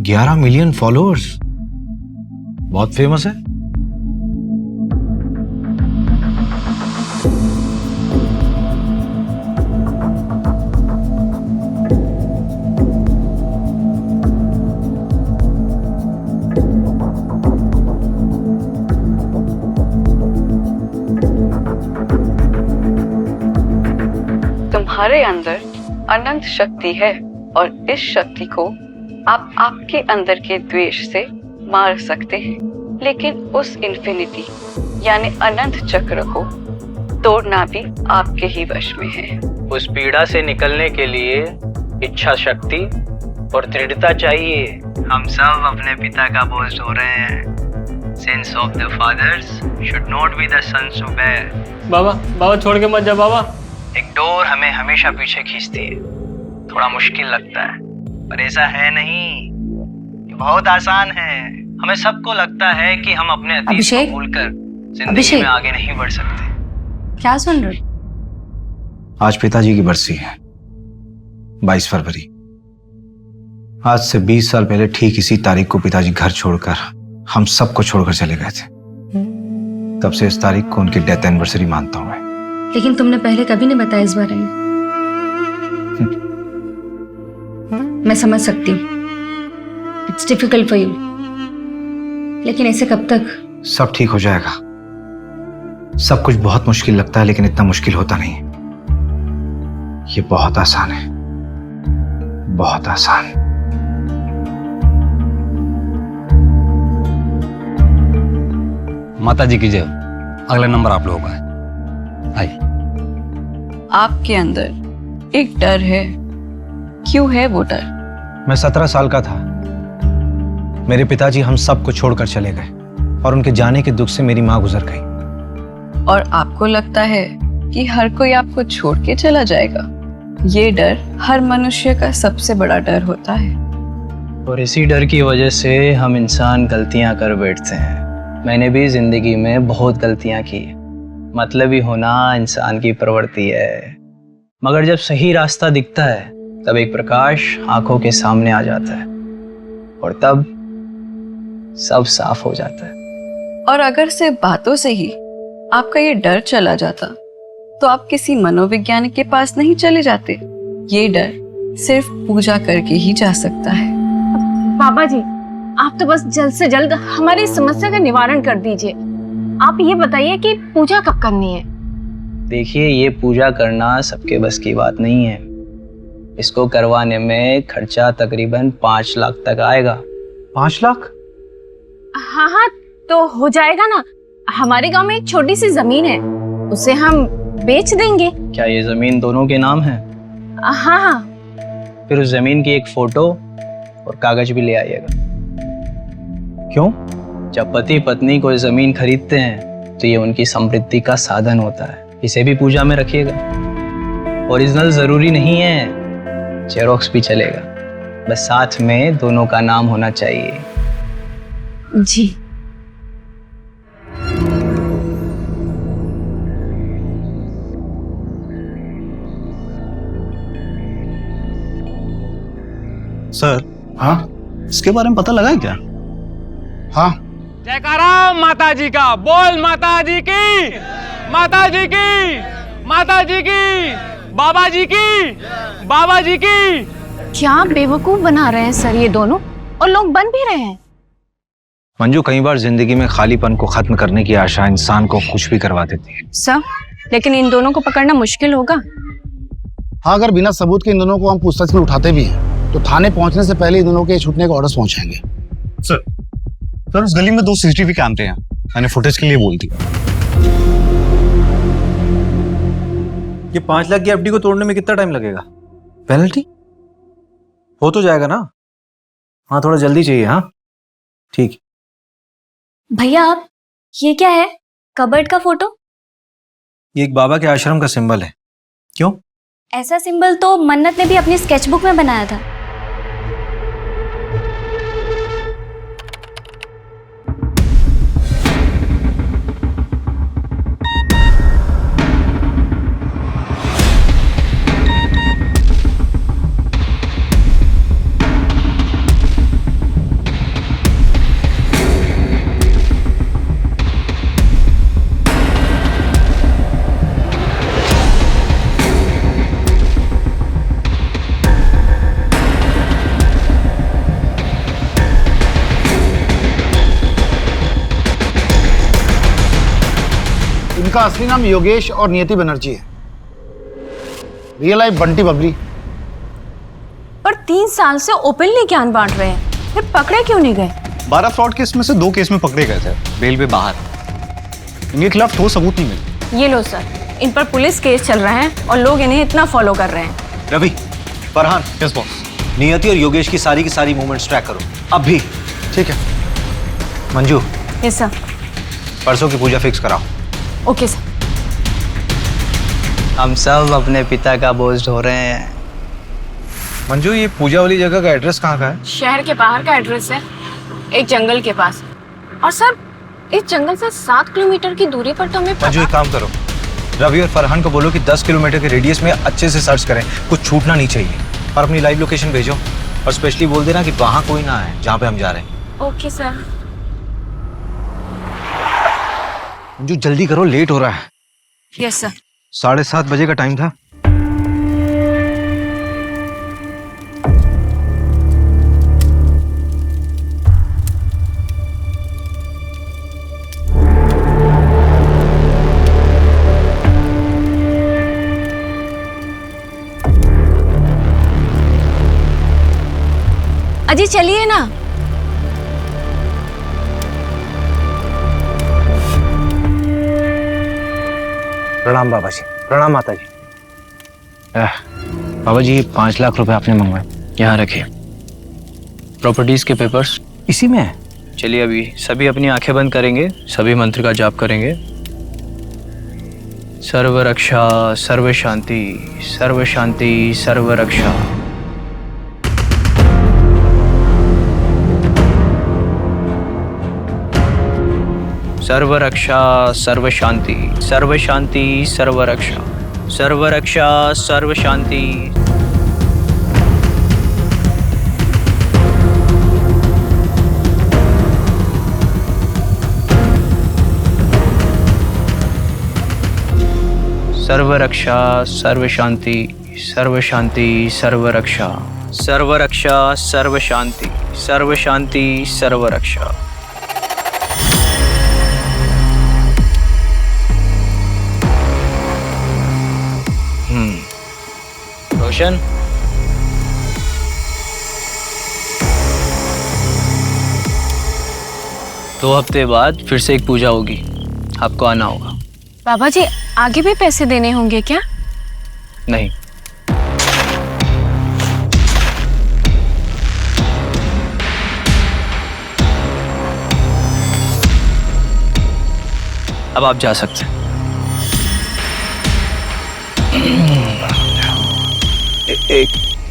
$11 मिलियन फॉलोअर्स, बहुत फेमस है। तुम्हारे अंदर अनंत शक्ति है और इस शक्ति को आप आपके अंदर के द्वेष से मार सकते हैं, लेकिन उस इन्फिनिटी यानी अनंत चक्र को तोड़ना भी आपके ही वश में है। उस पीड़ा से निकलने के लिए इच्छा शक्ति और दृढ़ता चाहिए। हम सब अपने पिता का बोझ ढो रहे हैं। Sins of the fathers should not be the sons to bear. बाबा बाबा छोड़ के मत जा बाबा। एक डोर हमें हमेशा पीछे खींचती है। थोड़ा मुश्किल लगता है, पर ऐसा है नहीं। ये बहुत आसान है। हमें सबको लगता है कि हम अपने अतीत को भूलकर जिंदगी में आगे नहीं बढ़ सकते। क्या सुन रहे? आज पिताजी की बरसी है, 22 फरवरी। आज से 20 साल पहले ठीक इसी तारीख को पिताजी घर छोड़कर हम सबको छोड़कर चले गए थे। तब से इस तारीख को उनकी डेथ एनिवर्सरी मानता हूं मैं। लेकिन तुमने पहले कभी नहीं बताया इस बारे में। मैं समझ सकती हूँ, इट्स डिफिकल्ट फॉर यू, लेकिन ऐसे कब तक? सब ठीक हो जाएगा। सब कुछ बहुत मुश्किल लगता है, लेकिन इतना मुश्किल होता नहीं। ये बहुत आसान है, बहुत आसान। माता जी की जय। अगला नंबर आप लोगों का है, आइए। आपके अंदर एक डर है। क्यों है वो डर? मैं 17 साल का था। मेरे पिताजी हम सबको छोड़कर चले गए और उनके जाने के दुख से मेरी माँ गुजर गई। और आपको लगता है कि हर कोई आपको छोड़ के चला जाएगा। ये डर हर मनुष्य का सबसे बड़ा डर होता है। और इसी डर की वजह से हम इंसान गलतियां कर बैठते हैं। मैंने भी जिंदगी में बहुत गलतियां की। मतलबी होना इंसान की प्रवृत्ति है। मगर जब सही रास्ता दिखता है तब एक प्रकाश आंखों के सामने आ जाता है और तब सब साफ हो जाता है। और अगर सिर्फ बातों से ही आपका ये डर चला जाता तो आप किसी मनोवैज्ञानिक के पास नहीं चले जाते। ये डर सिर्फ पूजा करके ही जा सकता है। बाबा जी, आप तो बस जल्द से जल्द हमारी समस्या का निवारण कर दीजिए। आप ये बताइए कि पूजा कब करनी है? देखिए, ये पूजा करना सबके बस की बात नहीं है। इसको करवाने में खर्चा तकरीबन 5 लाख तक आएगा। 5 लाख? हाँ हाँ, तो हो जाएगा ना। हमारे गांव में एक छोटी सी जमीन है, उसे हम बेच देंगे। क्या ये जमीन दोनों के नाम है? हाँ हाँ। फिर उस जमीन की एक फोटो और कागज भी ले आइएगा। क्यों? जब पति पत्नी कोई जमीन खरीदते हैं तो ये उनकी समृद्धि का साधन होता है। इसे भी पूजा में रखिएगा। ओरिजिनल जरूरी नहीं है, जेरोक्स भी चलेगा, बस साथ में दोनों का नाम होना चाहिए। जी। सर, हाँ, इसके बारे में पता लगा है क्या? हाँ। जयकारा माता जी का। बोल माता जी की, माता जी की, माता जी की, बाबा जी की, बाबा जी की। क्या बेवकूफ बना रहे हैं सर ये दोनों, और लोग बन भी रहे हैं। मंजू, कई बार जिंदगी में खालीपन को खत्म करने की आशा इंसान को कुछ भी करवा देती है। सर, लेकिन इन दोनों को पकड़ना मुश्किल होगा। हाँ, अगर बिना सबूत के इन दोनों को हम पूछताछ में उठाते भी हैं तो थाने पहुंचने से पहले इन दोनों के छूटने के ऑर्डर्स पहुंचाएंगे। सर उस गली में 2 CCTV कैमरे हैं, मैंने फुटेज के लिए बोल दिया। ये 5 लाख की एफडी को तोड़ने में कितना टाइम लगेगा? पेनल्टी हो तो जाएगा ना? हाँ, थोड़ा जल्दी चाहिए। हाँ ठीक। भैया, आप ये क्या है? कबर्ड का फोटो? ये एक बाबा के आश्रम का सिंबल है। क्यों? ऐसा सिंबल तो मन्नत ने भी अपनी स्केचबुक में बनाया था। इनका असली नाम योगेश और नियति बनर्जी है। Real life Bunty Babli. पर 3 साल से ओपनली ज्ञान बांट रहे हैं, फिर पकड़े क्यों नहीं गए? 12 फ्रॉड केस में से 2 केस में पकड़े गए थे, बेल पे बाहर। इनके खिलाफ ठोस सबूत नहीं मिले। ये लो सर, इन पर पुलिस केस चल रहा है और लोग इन्हें इतना फॉलो कर रहे हैं। Ravi, Farhan, yes boss. नियति और योगेश की सारी मूवमेंट्स ट्रैक करो अब भी। ठीक है। Manju, yes sir. परसों की पूजा फिक्स कराओ। Okay sir. हम सब अपने पिता का बोझ ढो रहे हैं। मंजू, ये पूजा वाली जगह का एड्रेस कहाँ का है? शहर के बाहर का एड्रेस है, एक जंगल के पास। और सर, इस जंगल से 7 किलोमीटर की दूरी पर तो हमें मंजू, एक काम करो, रवि और फरहान को बोलो कि 10 किलोमीटर के रेडियस में अच्छे से सर्च करें, कुछ छूटना नहीं चाहिए। और अपनी लाइव लोकेशन भेजो और स्पेशली बोल देना कि वहां कोई ना है जहाँ पे हम जा रहे हैं। Okay sir. मंजू, जल्दी करो, लेट हो रहा है। Yes sir. 7:30 बजे का टाइम था। अजी चलिए ना। प्रणाम बाबा जी। प्रणाम माता जी। बाबा जी, 5 लाख रुपए आपने मंगवाए, यहाँ रखिए। प्रॉपर्टीज के पेपर्स इसी में है। चलिए अभी सभी अपनी आंखें बंद करेंगे, सभी मंत्र का जाप करेंगे। सर्व रक्षा, सर्व शांति, सर्व शांति, सर्व रक्षा। सर्व रक्षा, सर्व शांति, सर्व शांति, सर्व रक्षा, सर्व रक्षा, सर्व शांति। सर्व रक्षा, सर्व शांति, सर्व शांति, सर्व रक्षा, सर्व रक्षा, सर्व शांति, सर्व शांति, सर्व रक्षा। रोशन, दो हफ्ते बाद फिर से एक पूजा होगी, आपको आना होगा। बाबा जी, आगे भी पैसे देने होंगे क्या? नहीं। अब आप जा सकते हैं।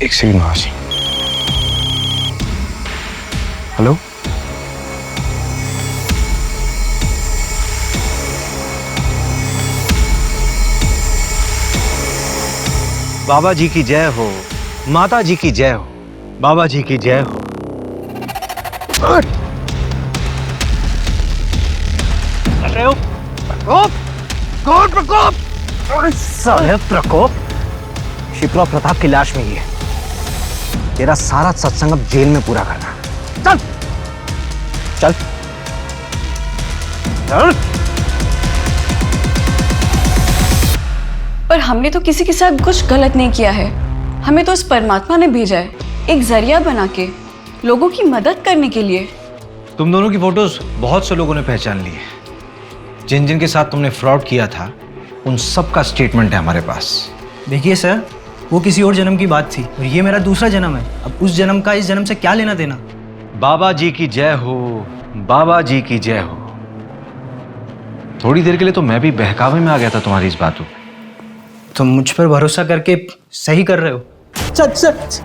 एक सेकंड महाशय। हेलो, बाबा जी की जय हो, माता जी की जय हो, बाबा जी की जय हो। प्रकोप, कौन प्रकोप? साले प्रकोप, शिप्रा प्रताप की लाश में ही है। तेरा सारा सत्संग अब जेल में पूरा करना। चल चल चल। पर हमने तो किसी के साथ कुछ गलत नहीं किया है। हमें तो उस परमात्मा ने भेजा है, एक जरिया बना के, लोगों की मदद करने के लिए। तुम दोनों की फोटोज बहुत से लोगों ने पहचान ली है। जिन जिन के साथ तुमने फ्रॉड किया था उन सब का स्टेटमेंट है हमारे पास। देखिए सर, वो किसी और जन्म की बात थी और ये मेरा दूसरा जन्म है। अब उस जन्म का इस जन्म से क्या लेना देना। बाबा जी की जय हो, बाबा जी की जय हो। थोड़ी देर के लिए तो मैं भी बहकावे में आ गया था तुम्हारी इस बातों। तुम मुझ पर भरोसा करके सही कर रहे हो। सच सच।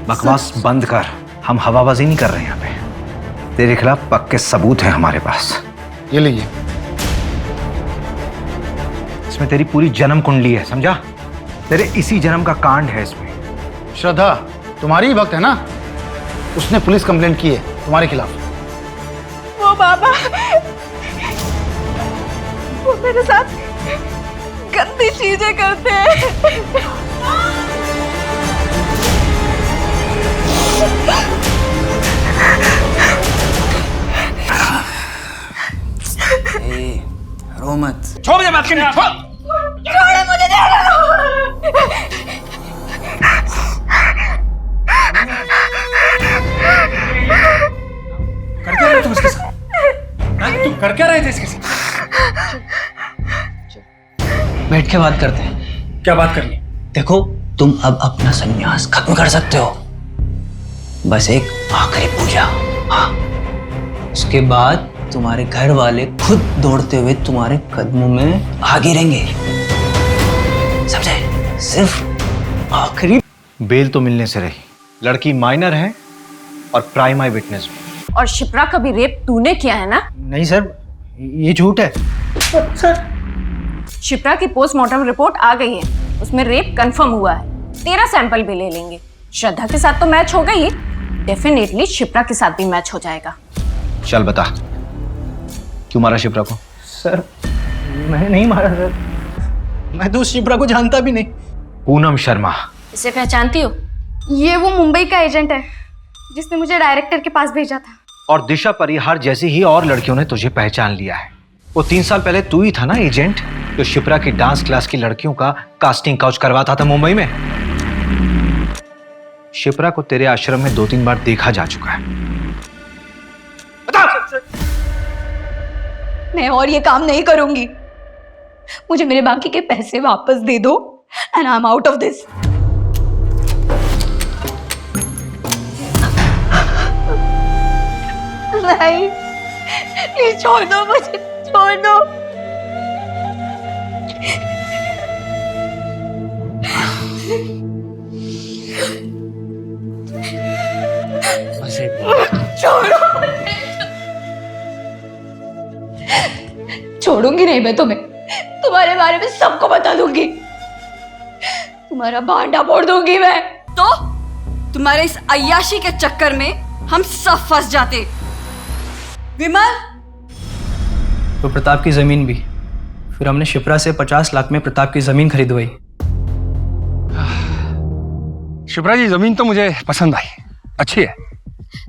बकवास बंद कर, हम हवाबाजी नहीं कर रहे हैं यहाँ पे। तेरे खिलाफ पक्के सबूत हैं हमारे पास। ये लीजिए। इसमें तेरी पूरी जन्म कुंडली है, समझा? तेरे इसी जन्म का कांड है इसमें। श्रद्धा तुम्हारी ही भक्त है ना? उसने पुलिस कंप्लेंट की है तुम्हारे खिलाफ। वो बाबा, वो मेरे साथ गंदी चीजें करते हैं। रो मत। छोड़ मुझे बात करनी। छोड़ो मुझे। तुम इसके साथ? हाँ, तुम कर क्या रहे थे इसके साथ? बैठ के बात करते हैं। क्या बात करनी? देखो, तुम अब अपना संन्यास खत्म कर सकते हो। बस एक आखिरी पूजा, हाँ। उसके बाद तुम्हारे घर वाले खुद दौड़ते हुए तुम्हारे कदमों में आ गिरेंगे, समझे? सिर्फ आखिरी। बेल तो मिलने से रही, लड़की माइनर है और प्राइम आई विटनेस भी। और शिप्रा का भी रेप तूने किया है ना? नहीं सर, ये झूठ है। शिप्रा की पोस्टमार्टम रिपोर्ट आ गई है, उसमें रेप कंफर्म हुआ है। तेरा सैंपल भी ले लेंगे। श्रद्धा के साथ तो मैच हो गई, डेफिनेटली शिप्रा के साथ भी मैच हो जाएगा। चल बता, क्यों मारा शिप्रा को? सर मैंने नहीं मारा सर, मैं तो उस शिप्रा को जानता भी नहीं। पूनम शर्मा। इसे पहचानती हो? ये वो मुंबई का एजेंट है जिसने मुझे डायरेक्टर के पास भेजा था। और दिशा परिहार जैसी ही और लड़कियों ने तुझे पहचान लिया है। वो 3 साल पहले तू ही था ना एजेंट जो शिप्रा की डांस क्लास की लड़कियों का कास्टिंग काउच करवाता था मुंबई में। शिप्रा को तेरे आश्रम में 2-3 बार देखा जा चुका है। मैं और ये काम नहीं करूंगी। मुझे मेरे बाकी के पैसे वापस दे दो and I am out of this. नहीं, प्लीज छोड़ दो मुझे, छोड़ दो। छोड़ो मुझे। छोड़ूंगी नहीं मैं तुम्हें, तुम्हारे बारे में सबको बता दूंगी, तुम्हारा भांडा फोड़ दूंगी मैं। तो तुम्हारे इस अय्याशी के चक्कर में हम सब फंस जाते। विमल, तो प्रताप की जमीन भी, फिर हमने शिप्रा से 50 लाख में प्रताप की जमीन खरीदवाई। शिप्रा जी, जमीन तो मुझे पसंद आई, अच्छी है।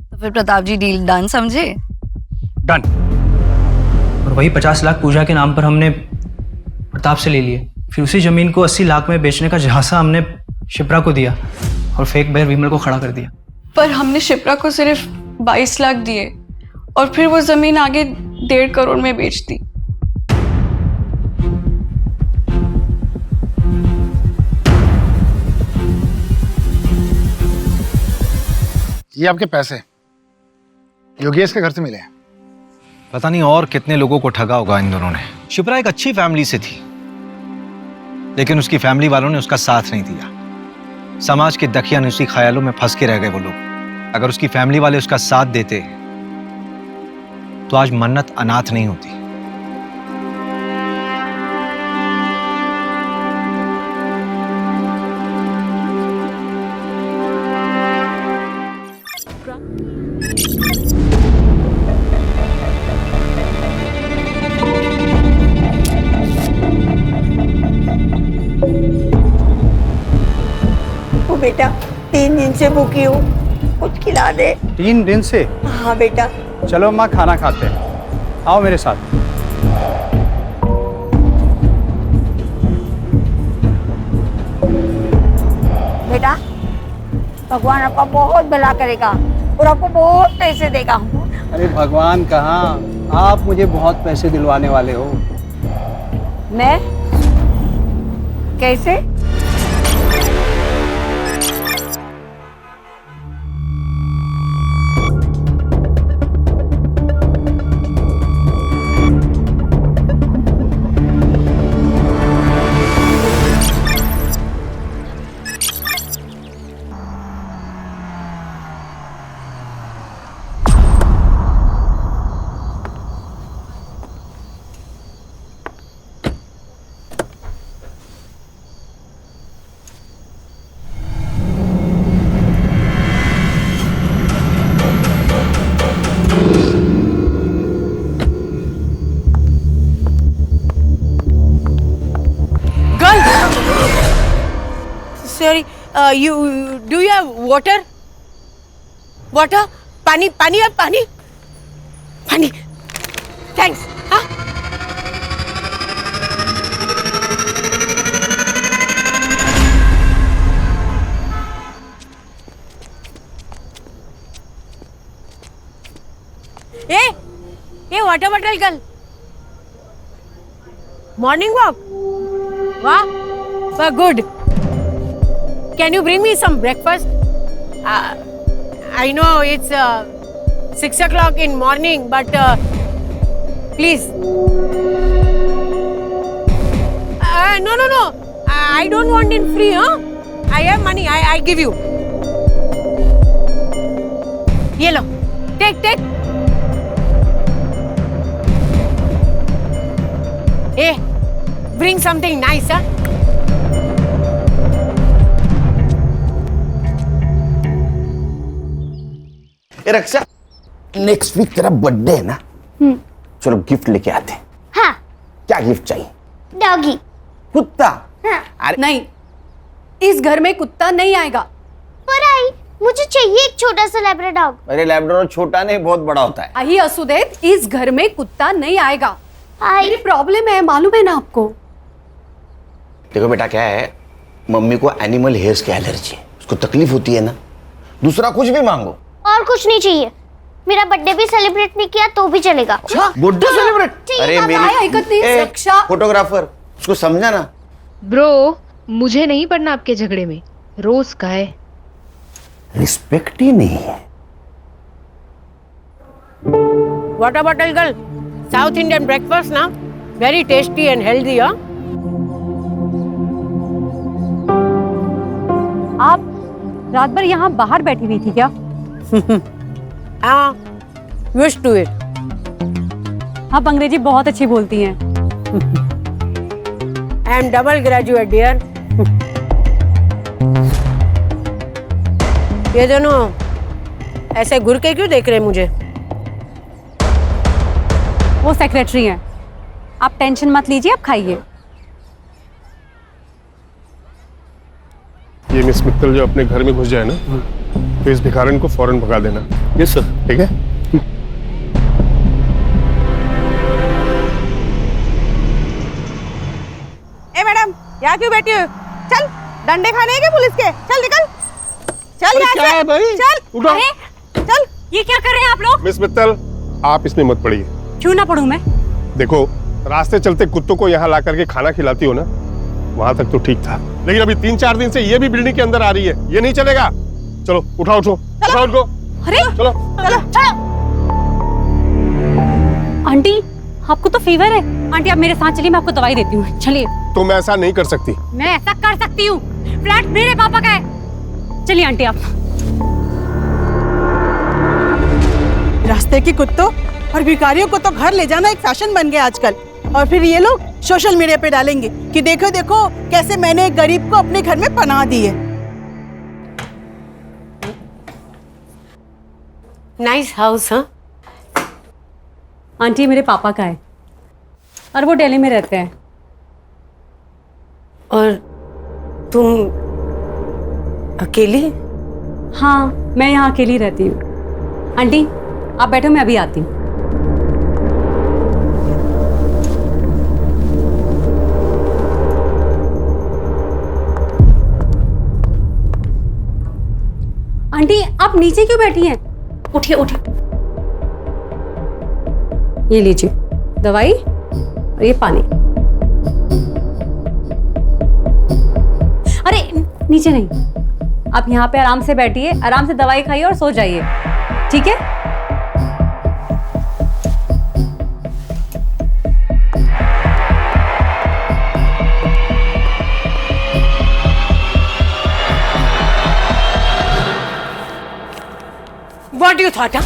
तो फिर प्रताप जी डील डन समझे? डन। और वही 50 लाख पूजा के नाम पर हमने प्रताप से ले लिए। फिर उसी जमीन को 80 लाख में बेचने का झांसा हमने शिप्रा को दिया और फेक बेर विमल को खड़ा कर दिया। पर हमने शिप्रा को सिर्फ 22 लाख दिए और फिर वो जमीन आगे 1.5 करोड़ में बेच दी। ये आपके पैसे योगेश के घर से मिले हैं। पता नहीं और कितने लोगों को ठगा होगा इन दोनों ने। शिप्रा एक अच्छी फैमिली से थी, लेकिन उसकी फैमिली वालों ने उसका साथ नहीं दिया। समाज के दखियानुसी ख्यालों में फंस के रह गए वो लोग। अगर उसकी फैमिली वाले उसका साथ देते तो आज मन्नत अनाथ नहीं होती। बेटा 3 दिन से भूखी हूँ, कुछ खिला दे। 3 दिन से? हाँ बेटा। चलो माँ, खाना खाते हैं, आओ मेरे साथ। बेटा, भगवान आपका बहुत भला करेगा और आपको बहुत पैसे देगा। अरे भगवान कहाँ, आप मुझे बहुत पैसे दिलवाने वाले हो। मैं? कैसे? Sorry, do you have water? Water? पानी, पानी है, पानी? पानी. Thanks. हाँ? ए, girl. Morning walk. Wow, well, good. Can you bring me some breakfast? I know it's 6 o'clock in morning, but please. No. I don't want it free, huh? I have money. I give you. ये लो. Take. Hey, bring something nice, huh? ए रक्षा, next week तेरा birthday है ना? चलो gift लेके आते हैं। हाँ। क्या गिफ्ट चाहिए? डॉगी। कुत्ता? हाँ। नहीं, इस घर में कुत्ता नहीं आएगा। पर आई, मुझे चाहिए एक छोटा सा लैब्राडोर डॉग। अरे लैब्राडोर छोटा नहीं, बहुत बड़ा होता है। आई असुदेव, इस घर में कुत्ता नहीं आएगा। मेरी प्रॉब्लम है, मालूम है ना आपको? देखो बेटा, क्या है, मम्मी को एनिमल हेयर्स की एलर्जी है, उसको तकलीफ होती है ना। दूसरा कुछ भी मांगो। और कुछ नहीं चाहिए। मेरा बर्थडे भी सेलिब्रेट नहीं किया तो भी चलेगा। Birthday celebrate? अरे मेरी फोटोग्राफर, उसको समझा ना। ब्रो, मुझे नहीं पड़ना आपके झगड़े में। रोज का है। रिस्पेक्ट ही नहीं है। Water bottle girl, South Indian breakfast ना, very tasty and healthy, huh? आप रात भर यहाँ बाहर बैठी हुई थी क्या? हाँ, used to it. आप अंग्रेजी बहुत अच्छी बोलती हैं। I am double graduate, dear. ये दोनों ऐसे घुर के क्यों देख रहे हैं मुझे? वो सेक्रेटरी हैं। आप टेंशन मत लीजिए, आप खाइए। ये मिस मित्तल जो अपने घर में घुस जाए ना, तो इस भिखारन को फौरन भगा देना। Yes sir. ठीक है। ए मैडम, यहाँ क्यों बैठी हो? चल, डंडे खाने हैं क्या पुलिस के? चल निकल। चल यहाँ से। क्या है भाई? चल। उठो। चल। ये क्या कर रहे हैं आप लोग? मिस मित्तल, आप इसमें मत पड़िए। क्यों ना पढ़ूं मैं? देखो, रास्ते चलते कुत्तों को यहाँ ला करके खाना खिलाती हो ना, वहां तक तो ठीक था, लेकिन अभी 3-4 दिन से ये भी बिल्डिंग के अंदर आ रही है, ये नहीं चलेगा। चलो उठाओ उनको। अरे चलो। आंटी, आपको तो फीवर है। आंटी आप मेरे साथ चलिए, मैं आपको दवाई देती हूँ। चलिए। तुम ऐसा नहीं कर सकती। मैं ऐसा कर सकती हूँ। फ्लैट मेरे पापा का है। चलिए आंटी आप। रास्ते के कुत्तों और भिखारियों को तो घर ले जाना एक फैशन बन गया आजकल, और फिर ये लोग सोशल मीडिया पे डालेंगे कि देखो देखो कैसे मैंने एक गरीब को अपने घर में पनाह दी है। नाइस हाउस, हाँ? आंटी मेरे पापा का है और वो दिल्ली में रहते हैं। और तुम अकेली? हाँ, मैं यहाँ अकेली रहती हूँ। आंटी आप बैठो, मैं अभी आती हूँ। आंटी आप नीचे क्यों बैठी हैं? उठिए। ये लीजिए दवाई और ये पानी। अरे नीचे नहीं, आप यहाँ पे आराम से बैठिए, आराम से दवाई खाइए और सो जाइए, ठीक है? What you thought, huh?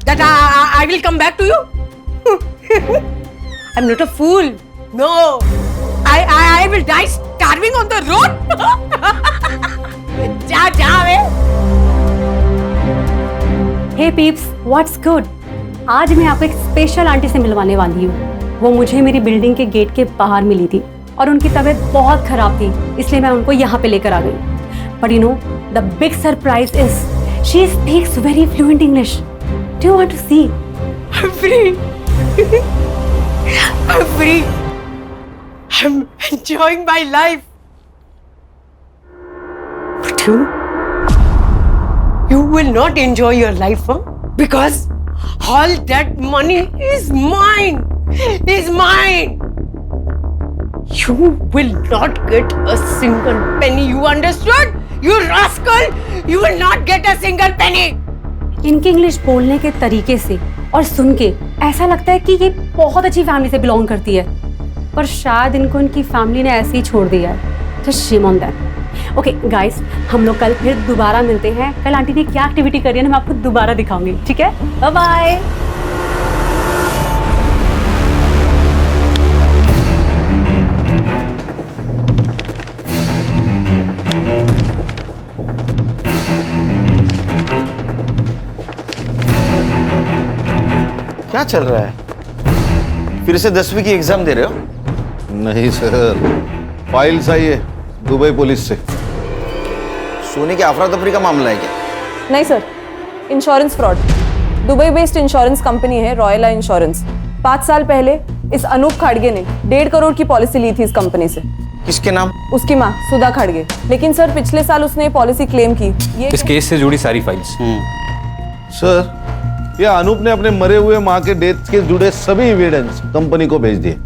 That I will come back to you? I'm not a fool. No, I will die starving on the road. जा वे। Hey peeps, what's good? आज मैं आपको एक स्पेशल आंटी से मिलवाने वाली हूँ। वो मुझे मेरी बिल्डिंग के गेट के बाहर मिली थी और उनकी तबीयत बहुत खराब थी, इसलिए मैं उनको यहाँ पे लेकर आ गई। But you know, the big surprise is she speaks very fluent English. Do you want to see? I'm free. I'm free. I'm enjoying my life. But you will not enjoy your life, huh? Because All that money is mine. Is mine. You will not get a single penny. You understood? You rascal! You will not get a single penny. इनके English बोलने के तरीके से और सुन के ऐसा लगता है कि ये बहुत अच्छी फैमिली से बिलोंग करती है, पर शायद इनको इनकी फैमिली ने ऐसे ही छोड़ दिया है। तो shame on that. Okay guys, हम लोग कल फिर दोबारा मिलते हैं। कल आंटी ने क्या एक्टिविटी करी है ना मैं आपको दोबारा दिखाऊंगी, ठीक है? Bye bye. क्या चल रहा है? फिर से 10वीं की एग्जाम दे रहे हो? नहीं सर, फाइल्स आई है दुबई पुलिस से। सोने की अफरा तफरी का मामला है क्या? नहीं sir, insurance fraud. Dubai based insurance company है रॉयला इंश्योरेंस। 5 साल पहले इस अनूप खाड़गे ने 1.5 करोड़ की पॉलिसी ली थी इस कंपनी से। किसके नाम? उसकी माँ सुधा खाड़गे। लेकिन सर पिछले साल उसने पॉलिसी क्लेम की। इस केस से जुड़ी सारी फाइल्स। सर, यह अनूप ने अपने मरे हुए माँ के डेथ के जुड़े सभी एविडेंस कंपनी को भेज दिए,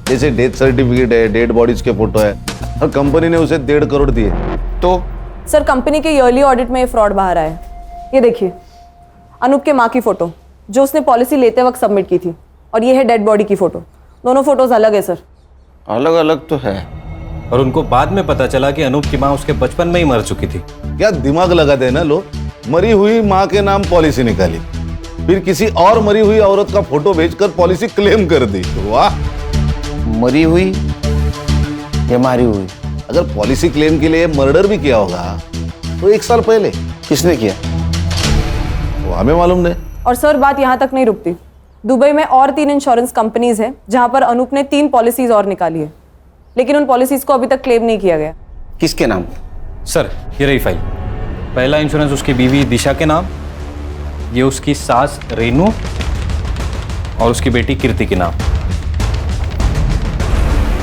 जैसे डेथ सर्टिफिकेट है, डेड बॉडीज के फोटो है, और कंपनी ने उसे 1.5 करोड़ दिए। तो सर कंपनी के ईयरली ऑडिट में ये फ्रॉड बाहर आया है। ये देखिए अनूप के माँ की फोटो जो उसने पॉलिसी लेते वक्त सबमिट की थी, और ये है डेड बॉडी की फोटो। दोनों फोटोज अलग है सर। अलग अलग तो है, और उनको बाद में पता चला कि अनूप की माँ उसके बचपन में ही मर चुकी थी। क्या दिमाग लगाते हैं ना लोग। मरी हुई माँ के नाम पॉलिसी निकाली, फिर किसी और मरी हुई औरत का फोटो भेजकर पॉलिसी क्लेम कर दी। वाह! मरी हुई या मारी हुई? अगर पॉलिसी क्लेम के लिए मर्डर भी किया होगा तो 1 साल पहले। किसने किया वो हमें मालूम नहीं। और सर बात यहाँ तक नहीं रुकती। दुबई में और 3 इंश्योरेंस कंपनीज हैं जहाँ पर अनूप ने 3 पॉलिसीज और निकाली है, लेकिन उन पॉलिसीज को अभी तक क्लेम नहीं किया गया। किसके नाम? सर ये रही फाइल। पहला इंश्योरेंस उसकी बीवी दिशा के नाम, ये उसकी सास रेनू और उसकी बेटी कीर्ति के नाम।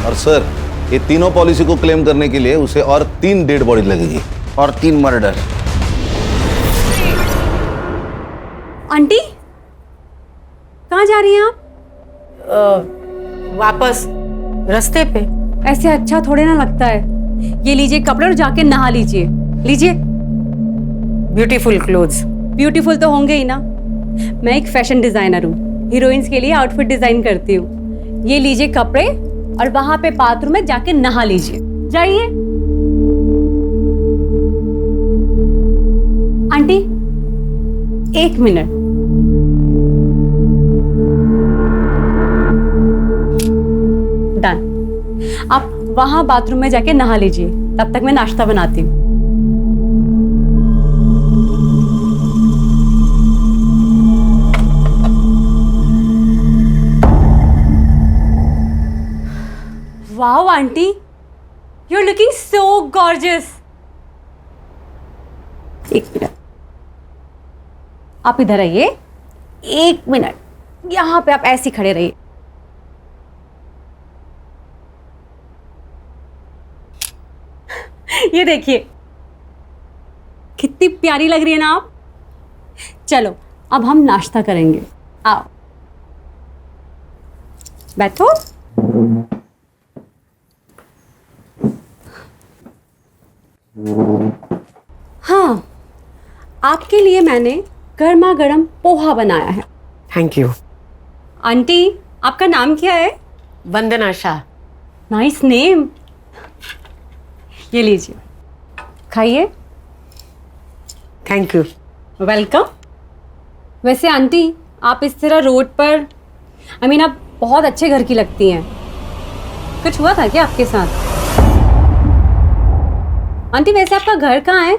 और सर ये तीनों पॉलिसी को क्लेम करने के लिए उसे और 3 डेड बॉडी लगेगी और 3 मर्डर। आंटी कहाँ जा रही हैं आप? वापस रास्ते पे। ऐसे अच्छा थोड़े ना लगता है। ये लीजिए कपड़े और जाके नहा लीजिए। लीजिए। Beautiful clothes. ब्यूटीफुल तो होंगे ही ना, मैं एक फैशन डिजाइनर हूँ, हीरोइंस के लिए आउटफिट डिजाइन करती हूँ। ये लीजिए कपड़े और वहां पे बाथरूम में जाके नहा लीजिए। जाइए। Aunty 1 minute. डन। आप वहां बाथरूम में जाके नहा लीजिए, तब तक मैं नाश्ता बनाती हूँ। Wow, aunty, you're looking so gorgeous. 1 minute, आप इधर आइए। 1 मिनट, यहाँ पे आप ऐसे ही खड़े रहिए। ये देखिए कितनी प्यारी लग रही है ना आप। चलो अब हम नाश्ता करेंगे। आओ बैठो। हाँ, आपके लिए मैंने गर्मा गर्म पोहा बनाया है। Thank you. आंटी आपका नाम क्या है? वंदना शाह। Nice name. ये लीजिए, खाइए। Thank you. वेलकम। वैसे आंटी आप इस तरह रोड पर आप बहुत अच्छे घर की लगती हैं। कुछ हुआ था क्या आपके साथ? आंटी वैसे आपका घर कहाँ है?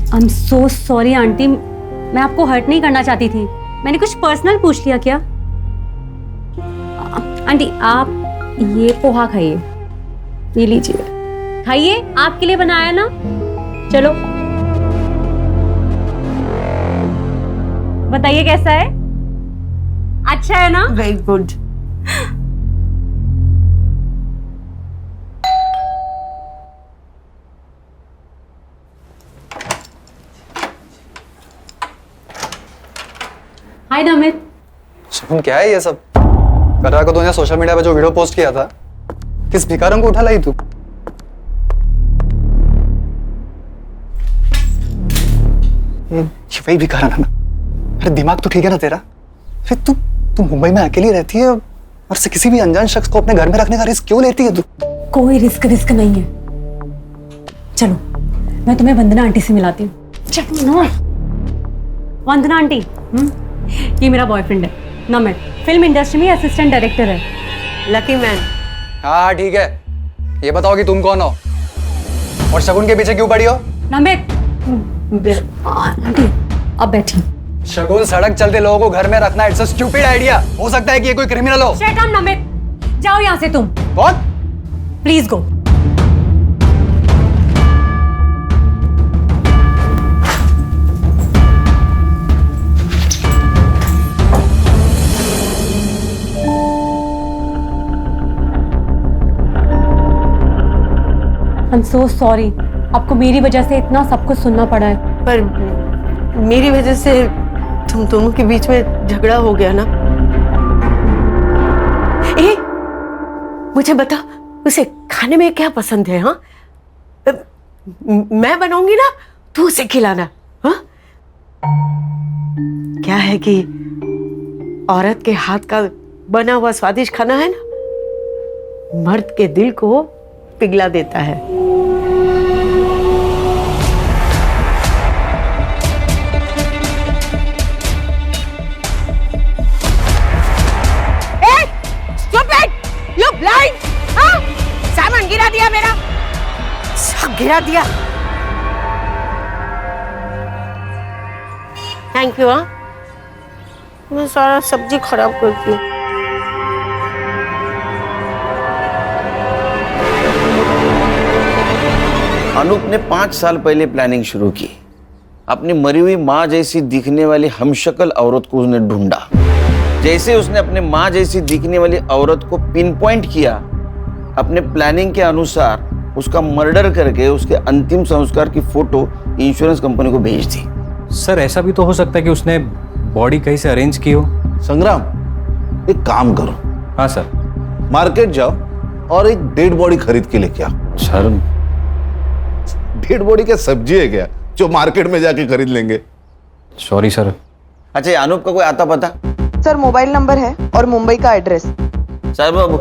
I am so sorry aunty, मैं आपको हर्ट नहीं करना चाहती थी। मैंने कुछ पर्सनल पूछ लिया क्या? आंटी आप ये पोहा खाइए। ये लीजिए, खाइए, आपके लिए बनाया ना। चलो बताइए कैसा है? अच्छा है ना? Very good. Hi Namit. Shagun क्या है ये सब? कल रात को तूने सोशल मीडिया पे जो वीडियो पोस्ट किया था, किस भिखारन को उठा लाई तू? ये वही भिखारन है ना? अरे दिमाग तो ठीक है ना तेरा? अरे तू मुंबई में अकेली रहती है और से किसी भी अनजान शख्स को अपने घर में रखने का रिस्क क्यों लेती है तू? कोई रिस्क नहीं है। चलो मैं तुम्हें वंदना आंटी से मिलाती हूँ। चलो ना। वंदना आंटी, ये मेरा बॉयफ्रेंड है नमित, फिल्म इंडस्ट्री में असिस्टेंट डायरेक्टर है। Lucky man. हाँ ठीक है, ये बताओ कि तुम कौन हो और शगुन के पीछे क्यों पड़ी हो? नमित आंटी अब बैठी। शगुन सड़क चलते लोगों को घर में रखना इट्स अ स्टूपिड आइडिया। हो सकता है कि ये कोई क्रिमिनल हो। शट अप नमित, जाओ यहाँ से तुम। कौन? Please go. I'm so sorry, आपको मेरी वजह से इतना सब कुछ सुनना पड़ा है। पर मेरी वजह से तुम दोनों के बीच में झगड़ा हो गया ना? ए, मुझे बता, उसे खाने में क्या पसंद है? हाँ, मैं बनाऊंगी ना, तू उसे खिलाना। हाँ, क्या है कि औरत के हाथ का बना हुआ स्वादिष्ट खाना है ना, मर्द के दिल को पिघला देता है। सामान गिरा दिया मेरा, सब गिरा दिया। Thank you. हाँ, मैं सारा सब्जी खराब करती हूँ। अनूप ने 5 साल पहले प्लानिंग शुरू की। अपनी मरी हुई माँ जैसी दिखने वाली हमशक्ल औरत को उसने ढूंढा। जैसे उसने अपने माँ जैसी दिखने वाली औरत को पिन पॉइंट किया, अपने प्लानिंग के अनुसार उसका मर्डर करके उसके अंतिम संस्कार की फोटो इंश्योरेंस कंपनी को भेज दी। सर ऐसा भी तो हो सकता है कि उसने बॉडी कहीं से अरेंज की हो। संग्राम, एक काम करो। हाँ सर। मार्केट जाओ और एक डेड बॉडी खरीद के लेके आओ। सर डेड बॉडी क्या सब्जी है क्या जो मार्केट में जाके खरीद लेंगे? Sorry sir. अच्छा, अनूप का कोई आता पता? सर मोबाइल नंबर है और मुंबई का एड्रेस। साहब बाबू,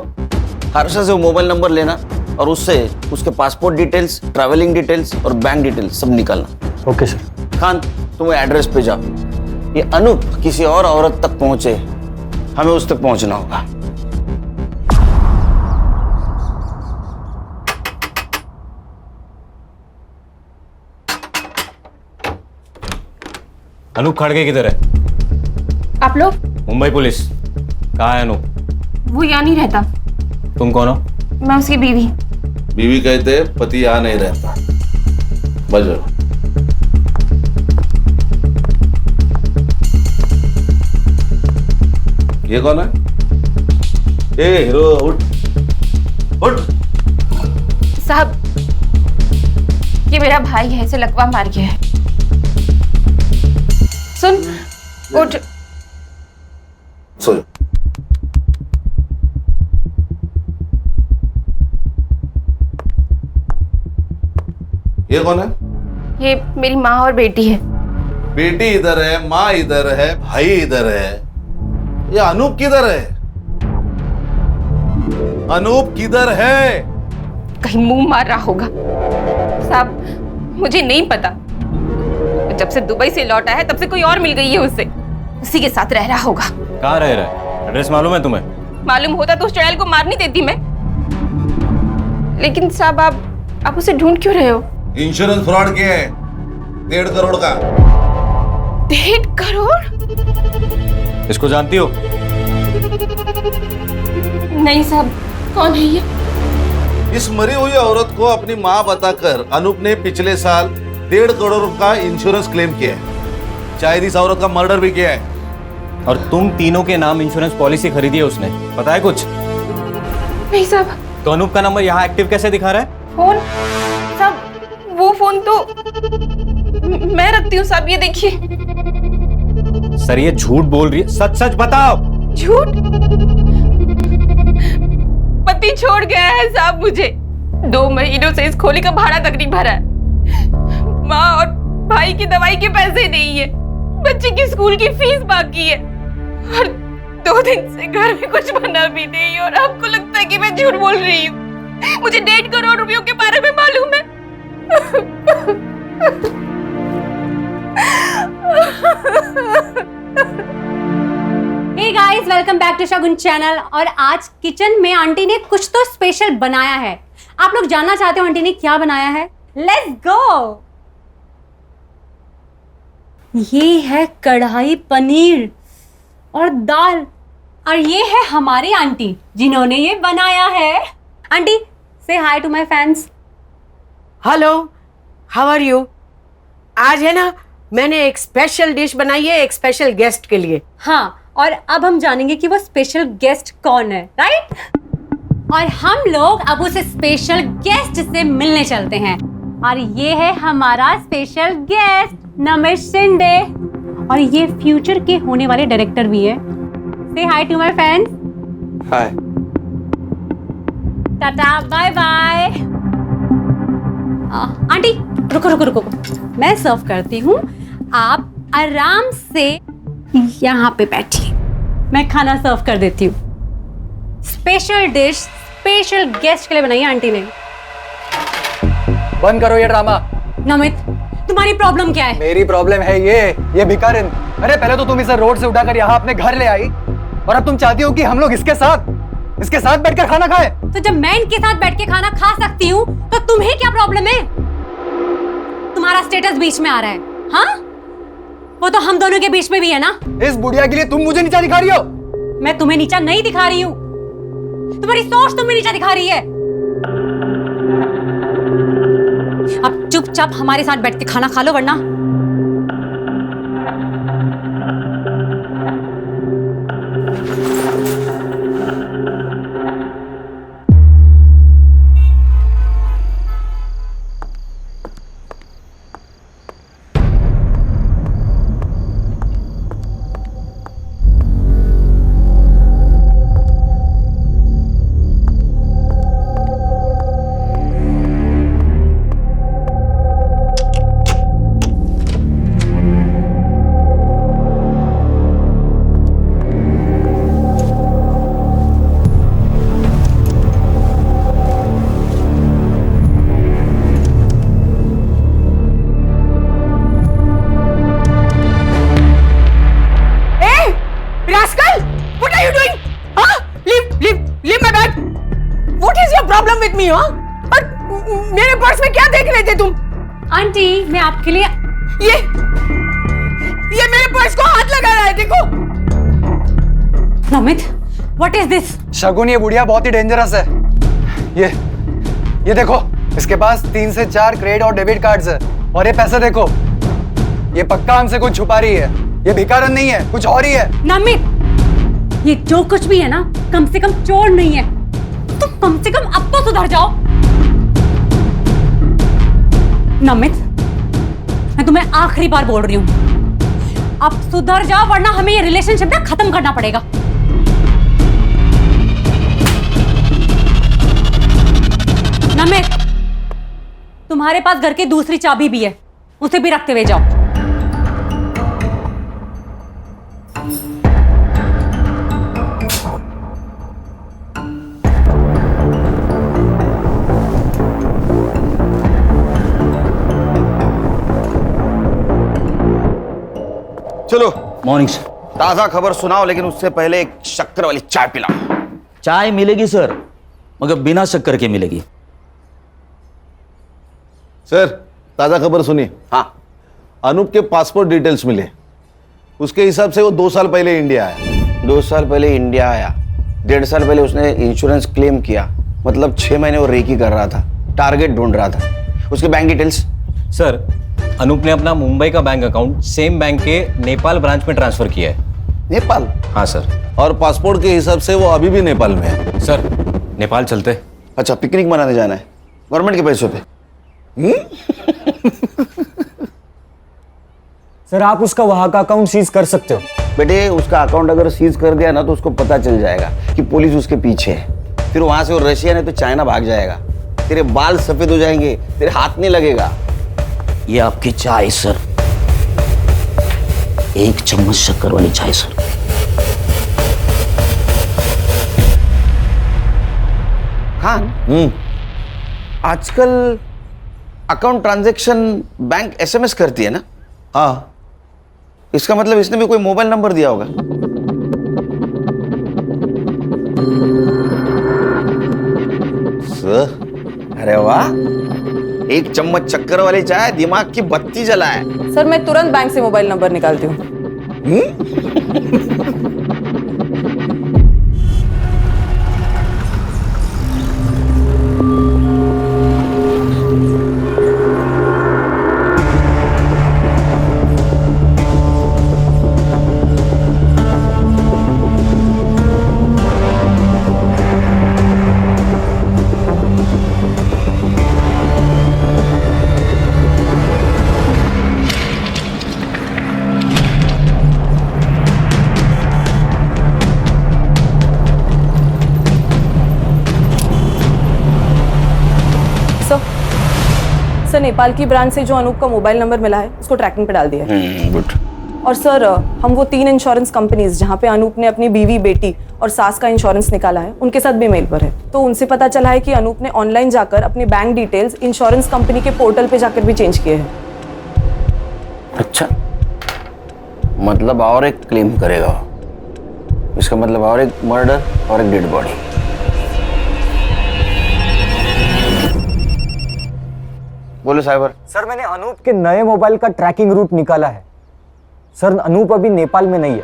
हर्षा से वो मोबाइल नंबर लेना और उससे उसके पासपोर्ट डिटेल्स, ट्रैवलिंग डिटेल्स और बैंक डिटेल्स सब निकालना। Okay sir. खान, तुम वो एड्रेस पे जाओ। ये अनूप किसी और औरत तक पहुंचे, हमें उस तक पहुंचना होगा। अनूप खड़गे किधर है? आप लोग? मुंबई पुलिस। कहाँ है अनूप? वो यहाँ नहीं रहता। तुम कौन हो? मैं उसकी बीवी। बीवी कहते पति यहाँ नहीं रहता। बजो। ये कौन है? ए हीरो, उठ उठ। साहब, ये मेरा भाई है, इसे लकवा मार गया है। सुन, उठ। सो जा। ये कौन है? ये मेरी माँ और बेटी है। बेटी इधर है, माँ इधर है, भाई इधर है। ये अनूप किधर है? अनूप किधर है? कहीं मुंह मार रहा होगा। साहब, मुझे नहीं पता। जब से दुबई से लौटा है तब से कोई और मिल गई है उसे, उसी के साथ रह रहा होगा। कहाँ रह रहा है? एड्रेस मालूम है तुम्हें? मालूम होता तो उस चुड़ैल को मार नहीं देती मैं। लेकिन साहब, आप उसे ढूंढ क्यों रहे हो? इंश्योरेंस फ्रॉड किया है 1.5 करोड़ का। 1.5 करोड़? इसको जानती हो? नहीं साहब, कौन है ये? इस मरी हुई औरत को अपनी माँ बताकर अनूप ने पिछले साल 1.5 करोड़ का इंश्योरेंस क्लेम किया है। शायद इस औरत का मर्डर भी किया है। और तुम तीनों के नाम इंश्योरेंस पॉलिसी खरीदी है उसने, पता है कुछ? नहीं साहब। तो अनूप का नंबर यहाँ एक्टिव कैसे दिखा रहा है? फोन साहब, वो फोन तो मैं रखती हूँ साहब, ये देखिए। सर ये झूठ बोल रही है, सच सच बताओ। झूठ? पति छोड़ गया है साहब मुझे। 2 महीनों से इस खोली का भाड़ा तक नहीं भरा है। माँ और भाई की दवाई के पैसे नहीं है, बच्चे की स्कूल की फीस बाकी है, और 2 दिन से घर में कुछ बना भी नहीं। और आपको लगता है कि मैं झूठ बोल रही हूँ? मुझे 1.5 करोड़ रुपयों के बारे में मालूम है। Hey guys, welcome back to Shagun channel. और आज किचन में आंटी ने कुछ तो स्पेशल बनाया है। आप लोग जानना चाहते हो आंटी ने क्या बनाया है? Let's go. ये है कढ़ाई पनीर और दाल, और ये है हमारी आंटी जिन्होंने ये बनाया है। आंटी से hi to my fans. Hello, how are you? आज है ना, मैंने एक स्पेशल डिश बनाई है एक स्पेशल गेस्ट के लिए। हाँ, और अब हम जानेंगे कि वो स्पेशल गेस्ट कौन है, राइट? और हम लोग अब उस स्पेशल गेस्ट से मिलने चलते हैं। और ये है हमारा स्पेशल गेस्ट नमित शिंदे, और ये फ्यूचर के होने वाले डायरेक्टर भी है। से hi to my fans. Hi. Tata, bye bye. Aunty रुको रुको रुको, मैं सर्व करती हूँ, आप आराम से यहाँ पे बैठिए, मैं खाना सर्व कर देती हूँ। स्पेशल डिश स्पेशल गेस्ट के लिए बनाई है आंटी ने। बंद करो ये ड्रामा। नमित, तुम्हारी प्रॉब्लम क्या है? मेरी प्रॉब्लम है ये भिखारिन। अरे पहले तो तुम इसे रोड से उठाकर यहाँ अपने घर ले आई, और अब तुम चाहती हो कि हम लोग इसके साथ बैठकर खाना खाएं। तो जब मैं इनके साथ बैठ के खाना खा सकती हूँ तो तुम्हें क्या प्रॉब्लम है? तुम्हारा स्टेटस बीच में आ रहा है, हाँ? वो तो हम दोनों के बीच में भी है ना। इस बुढ़िया के लिए तुम मुझे नीचा दिखा रही हो? मैं तुम्हें नीचा नहीं दिखा रही हूँ, तुम्हारी सोच तुम्हें नीचा दिखा रही है। अब चुपचाप हमारे साथ बैठ के खाना खा लो, वरना मेरे पर्स में क्या देख रहे थे तुम? आंटी, मैं आपके लिए ये मेरे पर्स को हाथ लगा रहा है, देखो। Namit, what is this? Shagun, ये बुढ़िया बहुत ही डेंजरस है। ये देखो, इसके पास 3 से 4 क्रेडिट और डेबिट कार्ड्स है, और ये पैसे देखो, ये पक्का हमसे कुछ छुपा रही है। ये भिखारन नहीं है, कुछ और ही है। नमित, ये जो कुछ भी है ना, कम से कम चोर नहीं है। तुम कम से कम अब तो सुधर जाओ। नमित, मैं तुम्हें आखिरी बार बोल रही हूँ, अब सुधर जाओ, वरना हमें ये रिलेशनशिप ना खत्म करना पड़ेगा। नमित, तुम्हारे पास घर की दूसरी चाबी भी है, उसे भी रखते हुए जाओ। चलो। Morning sir. ताजा खबर सुनाओ, लेकिन उससे पहले एक शक्कर वाली चाय पिलाओ। चाय मिलेगी सर, मगर बिना शक्कर के मिलेगी। सर, ताजा खबर सुनिए। हाँ। अनूप के पासपोर्ट डिटेल्स मिले, उसके हिसाब से वो 2 साल पहले इंडिया आया। 2 साल पहले इंडिया आया, 1.5 साल पहले उसने इंश्योरेंस क्लेम किया, मतलब 6 महीने वो रेकी कर रहा था, टारगेट ढूंढ रहा था। उसके बैंक डिटेल्स? सर, अनूप ने अपना मुंबई का बैंक अकाउंट सेम बैंक के नेपाल ब्रांच में ट्रांसफर किया है। नेपाल? हाँ सर। और पासपोर्ट के हिसाब से वो अभी भी नेपाल में है। सर, नेपाल चलते। अच्छा, पिकनिक मनाने जाना है गवर्नमेंट के पैसों पे? सर आप उसका वहां का अकाउंट सीज कर सकते हो। बेटे उसका अकाउंट अगर सीज कर दिया ना तो उसको पता चल जाएगा कि पुलिस उसके पीछे है। फिर वहां से वो रशिया नहीं तो चाइना भाग जाएगा। तेरे बाल सफेद हो जाएंगे, तेरे हाथ नहीं लगेगा। ये आपकी चाय सर, 1 चम्मच शक्कर वाली चाय सर। खान, आजकल अकाउंट ट्रांजैक्शन बैंक एसएमएस करती है ना? हाँ। इसका मतलब इसने भी कोई मोबाइल नंबर दिया होगा। सर, अरे वाह, 1 चम्मच शक्कर वाली चाय दिमाग की बत्ती जलाए। सर मैं तुरंत बैंक से मोबाइल नंबर निकालती हूँ। सर नेपाल की ब्रांच से जो अनूप का मोबाइल नंबर मिला है उसको ट्रैकिंग पे डाल दिया है। गुड। और सर हम वो 3 इंश्योरेंस कंपनीज जहाँ पे अनूप ने अपनी बीवी, बेटी और सास का इंश्योरेंस निकाला है उनके साथ भी मेल पर है। तो उनसे पता चला है कि अनूप ने ऑनलाइन जाकर अपने बैंक डिटेल्स इंश्योरेंस कंपनी के पोर्टल पे जाकर भी चेंज किए हैं। अच्छा, मतलब और एक क्लेम करेगा। इसका मतलब और एक मर्डर और एक डेड बॉडी। बोलो साइबर। सर मैंने अनूप के नए मोबाइल का ट्रैकिंग रूट निकाला है। सर अनूप अभी नेपाल में नहीं है।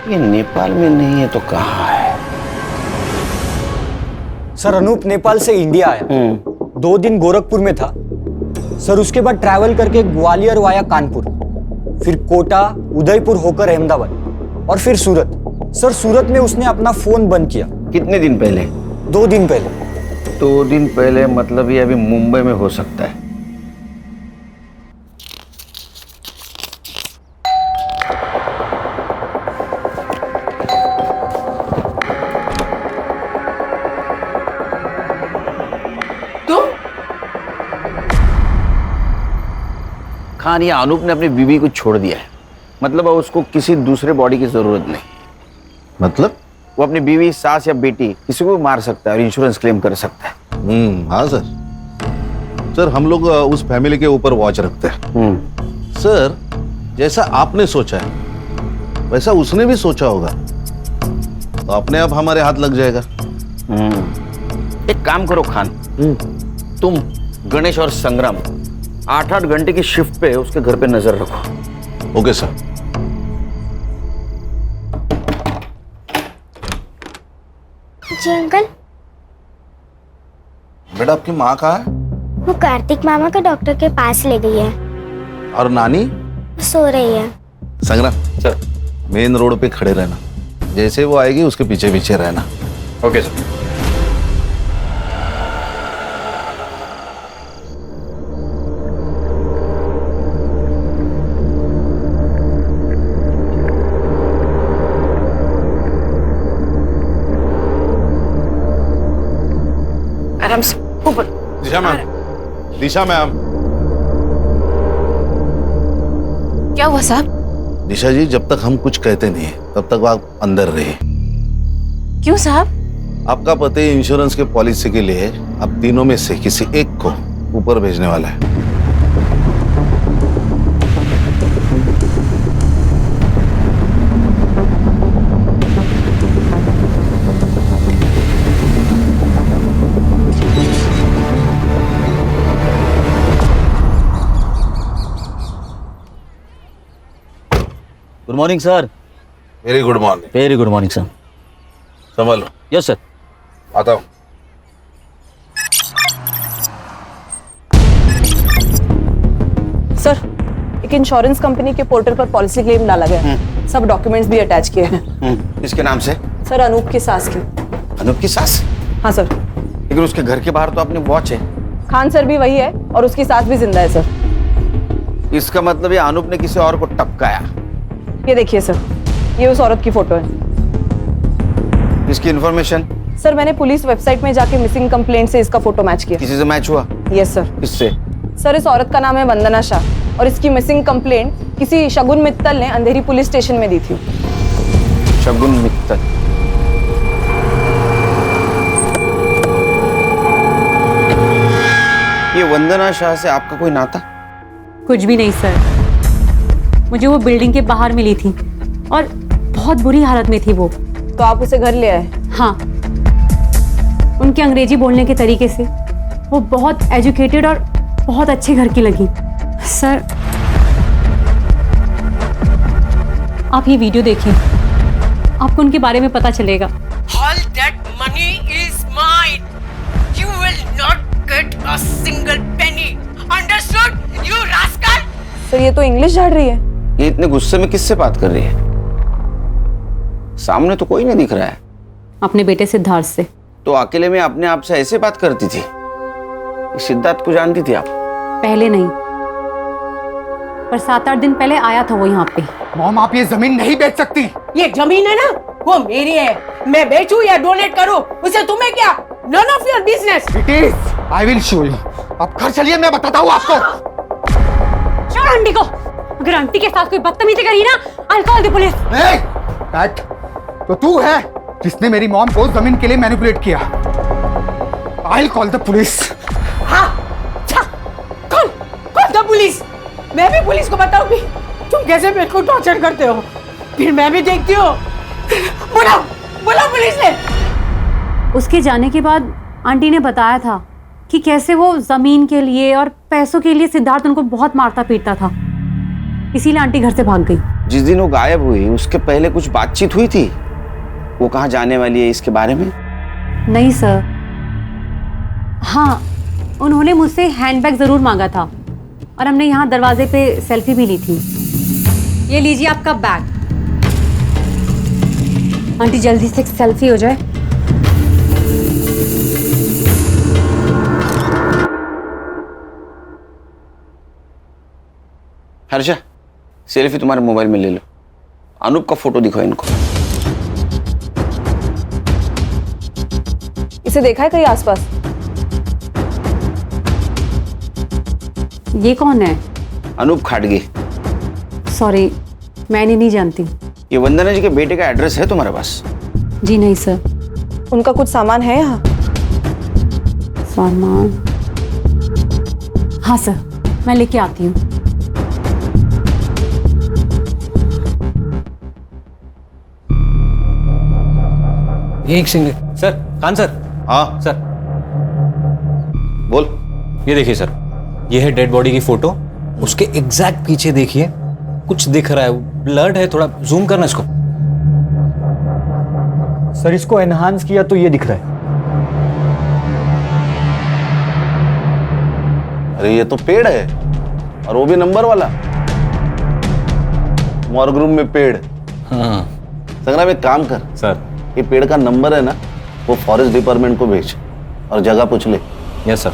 ये नेपाल में नहीं है तो कहाँ है? सर अनूप नेपाल से इंडिया आया, 2 दिन गोरखपुर में था सर। उसके बाद ट्रैवल करके ग्वालियर वाया कानपुर, फिर कोटा, उदयपुर होकर अहमदाबाद और फिर सूरत। सर सूरत में उसने अपना फोन बंद किया। कितने दिन पहले? 2 दिन पहले। 2 दिन पहले मतलब ये अभी मुंबई में हो सकता है। खान, या अनूप ने अपनी बीवी को छोड़ दिया है, मतलब अब उसको किसी दूसरे बॉडी की जरूरत नहीं। मतलब वो अपनी बीवी, सास या बेटी किसी को भी मार सकता है और इंश्योरेंस क्लेम कर सकता है। हाँ सर। सर हम लोग उस फैमिली के ऊपर वॉच रखते हैं। सर जैसा आपने सोचा है वैसा उसने भी सोचा होगा, तो अपने आप हमारे हाथ लग जाएगा। एक काम करो खान, तुम गणेश और संग्राम 8-8 घंटे की शिफ्ट पे उसके घर पे नजर रखो। Okay sir. जी अंकल। बेटा आपकी माँ कहाँ है? वो कार्तिक मामा का डॉक्टर के पास ले गई है। और नानी? सो रही है। संग्राम सर, मेन रोड पे खड़े रहना, जैसे वो आएगी उसके पीछे पीछे रहना। Okay sir. आराम से ऊपर। दिशा मैम, दिशा मैम। क्या हुआ साहब? दिशा जी, जब तक हम कुछ कहते नहीं तब तक आप अंदर रहिए। क्यों साहब? आपका पति इंश्योरेंस के पॉलिसी के लिए अब तीनों में से किसी एक को ऊपर भेजने वाला है। Good morning sir. Very good morning. Very good morning sir. संभालो। Yes sir. आता हूँ। सर एक इंश्योरेंस कंपनी के पोर्टल पर पॉलिसी क्लेम डाला गया है। सब डॉक्यूमेंट्स भी अटैच किए हैं। इसके नाम से? सर अनूप की सास की। अनूप की सास? हाँ सर। लेकिन उसके घर के बाहर तो अपनी वॉच है। खान सर भी वही है और उसकी सास भी जिंदा है सर। इसका मतलब ये अनूप ने किसी और को टपकाया। ये देखिए सर, ये उस औरत की फोटो है। इसकी इन्फॉर्मेशन? सर मैंने पुलिस वेबसाइट में जाके मिसिंग कंप्लेंट से इसका फोटो मैच किया। किसी से मैच हुआ? Yes sir. किससे? सर इस औरत का नाम है वंदना शाह और इसकी मिसिंग कंप्लेंट किसी शगुन मित्तल ने अंधेरी पुलिस स्टेशन में दी थी। शगुन मित्तल? ये वंदना शाह से आपका कोई नाता? कुछ भी नहीं सर, मुझे वो बिल्डिंग के बाहर मिली थी और बहुत बुरी हालत में थी वो। तो आप उसे घर ले आए? हाँ, उनके अंग्रेजी बोलने के तरीके से वो बहुत एजुकेटेड और बहुत अच्छे घर की लगी। सर आप ये वीडियो देखिए, आपको उनके बारे में पता चलेगा। All that money is mine. You will not get a single penny. Understood, you rascal? Sir ये तो इंग्लिश झाड़ रही है। ये इतने गुस्से में किससे बात कर रही है? सामने तो कोई नहीं दिख रहा है। अपने बेटे सिद्धार्थ से। तो अकेले में अपने आप से ऐसे बात करती थी? सिद्धार्थ को जानती थी आप? पहले नहीं, पर 7-8 दिन पहले आया था वो यहाँ पे। मॉम आप ये जमीन नहीं बेच सकती। ये जमीन है ना, वो मेरी है। मैं बेचूं या डोनेट करूं, उसे तुम्हें क्या? None of your business. It is. I will show you. आप घर चलिए, मैं बताता हूँ आपको। छोड़ आंटी को। अगर आंटी के साथ कोई बदतमीजी करी ना, I'll call the police. बैठ। तो तू है जिसने मेरी मॉम को जमीन के लिए मैनिपुलेट किया। I'll call the police. हाँ, कौन द पुलिस? मैं भी पुलिस को बताऊंगी तुम कैसे मेरे को टॉर्चर करते हो, फिर मैं भी देखती हूँ। बुलाओ पुलिस ने। उसके जाने के बाद आंटी ने बताया था कि कैसे वो जमीन के लिए और पैसों के लिए सिद्धार्थ उनको बहुत मारता पीटता था, इसीलिए आंटी घर से भाग गई। जिस दिन वो गायब हुई उसके पहले कुछ बातचीत हुई थी? वो कहाँ जाने वाली है इसके बारे में? नहीं सर, हाँ उन्होंने मुझसे हैंडबैग जरूर मांगा था और हमने यहाँ दरवाजे पे सेल्फी भी ली थी। ये लीजिए आपका बैग। आंटी जल्दी से एक सेल्फी हो जाए। हर्षा, सेल्फी तुम्हारे मोबाइल में ले लो। अनूप का फोटो दिखाओ इनको। इसे देखा है कहीं आसपास? ये कौन है? अनूप खाटगे। सॉरी, मैंने नहीं जानती। ये वंदना जी के बेटे का एड्रेस है तुम्हारे पास? जी नहीं सर। उनका कुछ सामान है यहाँ? सामान? हाँ सर, मैं लेके आती हूँ। एक सिंह सर। खान सर। हाँ सर। बोल। ये देखिए सर, ये है डेड बॉडी की फोटो। उसके एग्जैक्ट पीछे देखिए कुछ दिख रहा है, ब्लड है, थोड़ा जूम करना इसको। सर इसको एनहांस किया तो ये दिख रहा है। अरे ये तो पेड़ है, और वो भी नंबर वाला। मॉर्ग रूम में पेड़। हाँ। संग्राम एक काम कर सर, ये पेड़ का नंबर है ना, वो फॉरेस्ट डिपार्टमेंट को भेज और जगह पूछ ले। Yes sir.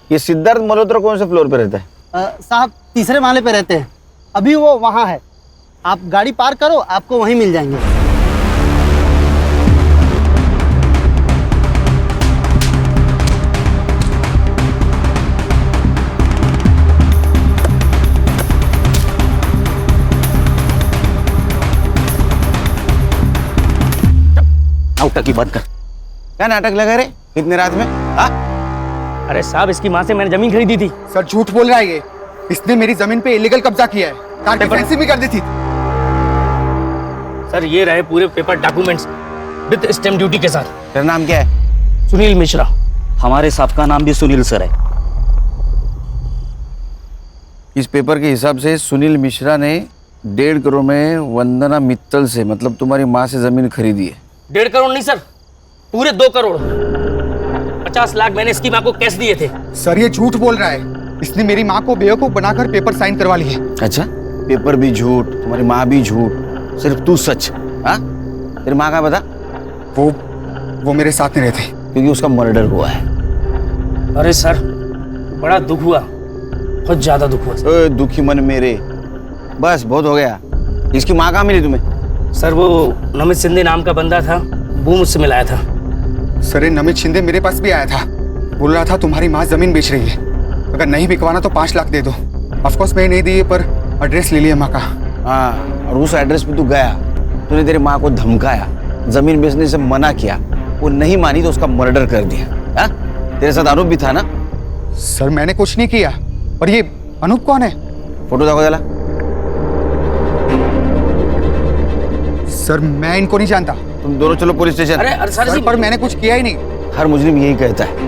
ये सिद्धार्थ मल्होत्रा कौन से फ्लोर पे रहता है? साहब तीसरे माले पे रहते हैं। अभी वो वहाँ है, आप गाड़ी पार करो, आपको वहीं मिल जाएंगे। नाटक की बात कर। क्या नाटक लगा रहे इतने रात में? हाँ? अरे साहब इसकी माँ से मैंने जमीन खरीदी थी। सर झूठ बोल रहा है ये। इसने मेरी जमीन पे इलीगल कब्जा किया है, फैंसी भी कर दी थी। सर ये रहे पूरे paper documents with stamp duty के साथ। तेरा नाम क्या है? सुनील मिश्रा। हमारे साहब का नाम भी सुनील सर है। इस पेपर के हिसाब से सुनील मिश्रा ने 1.5 करोड़ में वंदना मित्तल से, मतलब तुम्हारी माँ से जमीन खरीदी है। 1.5 करोड़ नहीं सर, पूरे 2 करोड़। 50 लाख मैंने इसकी माँ को कैश दिए थे। सर ये झूठ बोल रहा है। इसने मेरी माँ को बेवकूफ बनाकर पेपर साइन करवा लिए। अच्छा, पेपर भी झूठ, तुम्हारी माँ भी झूठ, सिर्फ तू सच। हाँ? तेरी माँ का बता? वो वो मेरे साथ नहीं रहती। क्योंकि उसका मर्डर हुआ है। अरे सर, बड़ा दुख हुआ, बहुत ज्यादा दुख हुआ। ओए दुखी मन मेरे, बस बहुत हो गया। इसकी माँ कहाँ मिली तुम्हें? सर वो नमित शिंदे नाम का बंदा था, वो मुझसे मिलाया था। सर ये नमित शिंदे मेरे पास भी आया था, बोल रहा था तुम्हारी माँ जमीन बेच रही है, अगर नहीं बिकवाना तो 5 लाख दे दो। ऑफकोर्स मैं नहीं दी पर एड्रेस ले लिया माँ का। हाँ, और उस एड्रेस पे तू गया, तूने तेरी माँ को धमकाया, जमीन बेचने से मना किया, वो नहीं मानी तो उसका मर्डर कर दिया। हाँ? तेरे साथ आरोप भी था ना? सर मैंने कुछ नहीं किया। और ये अनूप कौन है? फोटो देखो जरा। सर मैं इनको नहीं जानता। तुम दोनों चलो पुलिस स्टेशन। अरे सर जी, पर मैंने कुछ किया ही नहीं। हर मुजरिम यही कहता है।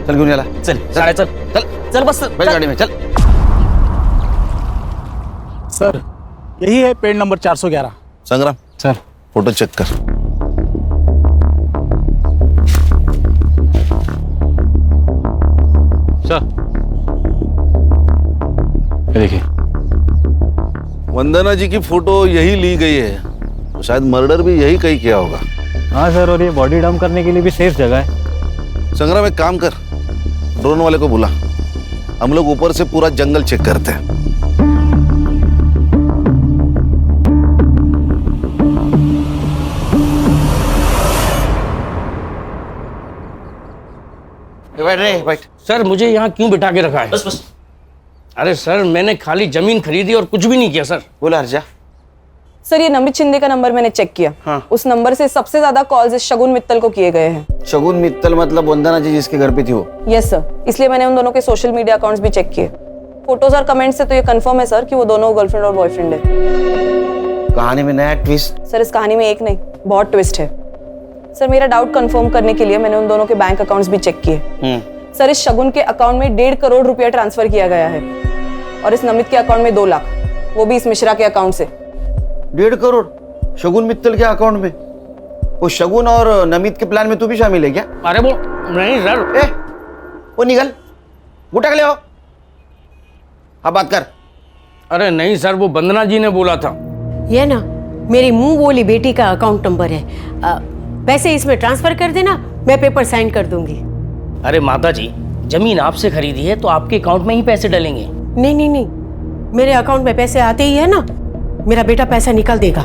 चल क्यों चला? चल सारे चल चल चल बस बैठ गाड़ी में चल। सर यही है पेड़ नंबर 411। संग्राम सर फोटो चेक कर। सर देखिए, वंदना जी की फोटो यही ली गई है, तो शायद मर्डर भी यही कहीं किया होगा। हाँ सर, और ये बॉडी डंप करने के लिए भी सेफ जगह है। संग्राम एक काम कर, ड्रोन वाले को बुला, हम लोग ऊपर से पूरा जंगल चेक करते हैं। बैठ रे बैठ। सर मुझे यहाँ क्यों बिठा के रखा है? बस बस। अरे सर मैंने खाली जमीन खरीदी और कुछ भी नहीं किया सर। बोला हर्जा। सर ये नमित शिंदे का नंबर मैंने चेक किया। हाँ। उस नंबर से सबसे ज्यादा कॉल्स शगुन मित्तल को किए गए हैं। शगुन मित्तल मतलब वंदना जी जिसके घर पे थी वो? यस सर, इसलिए मैंने उन दोनों के सोशल मीडिया अकाउंट्स भी चेक किए। फोटोज और कमेंट से तो ये कंफर्म है सर कि वो दोनों गर्लफ्रेंड और बॉयफ्रेंड है। कहानी में नया ट्विस्ट? सर इस कहानी में एक नहीं, बहुत ट्विस्ट है। सर मेरा डाउट कंफर्म करने के लिए मैंने उन दोनों के बैंक अकाउंट्स भी चेक किए। सर इस शगुन के अकाउंट में 1.5 करोड़ रुपया ट्रांसफर किया गया है और इस नमित के अकाउंट में 2 लाख, वो भी इस मिश्रा के अकाउंट से। 1.5 करोड़ शगुन मित्तल के अकाउंट में? वो शगुन और नमित के प्लान में तू भी शामिल है क्या? अरे वो नहीं सर। ए, वो निकल, उठा के ले आओ। अब बात कर। अरे नहीं सर, वो वंदना जी ने बोला था। ये ना मेरी मुंह बोली बेटी का अकाउंट नंबर है, पैसे इसमें ट्रांसफर कर देना, मैं पेपर साइन कर दूंगी। अरे माता जी, जमीन आपसे खरीदी है तो आपके अकाउंट में ही पैसे डलेंगे। नहीं नहीं नहीं, मेरे अकाउंट में पैसे आते ही है ना, मेरा बेटा पैसा निकाल देगा।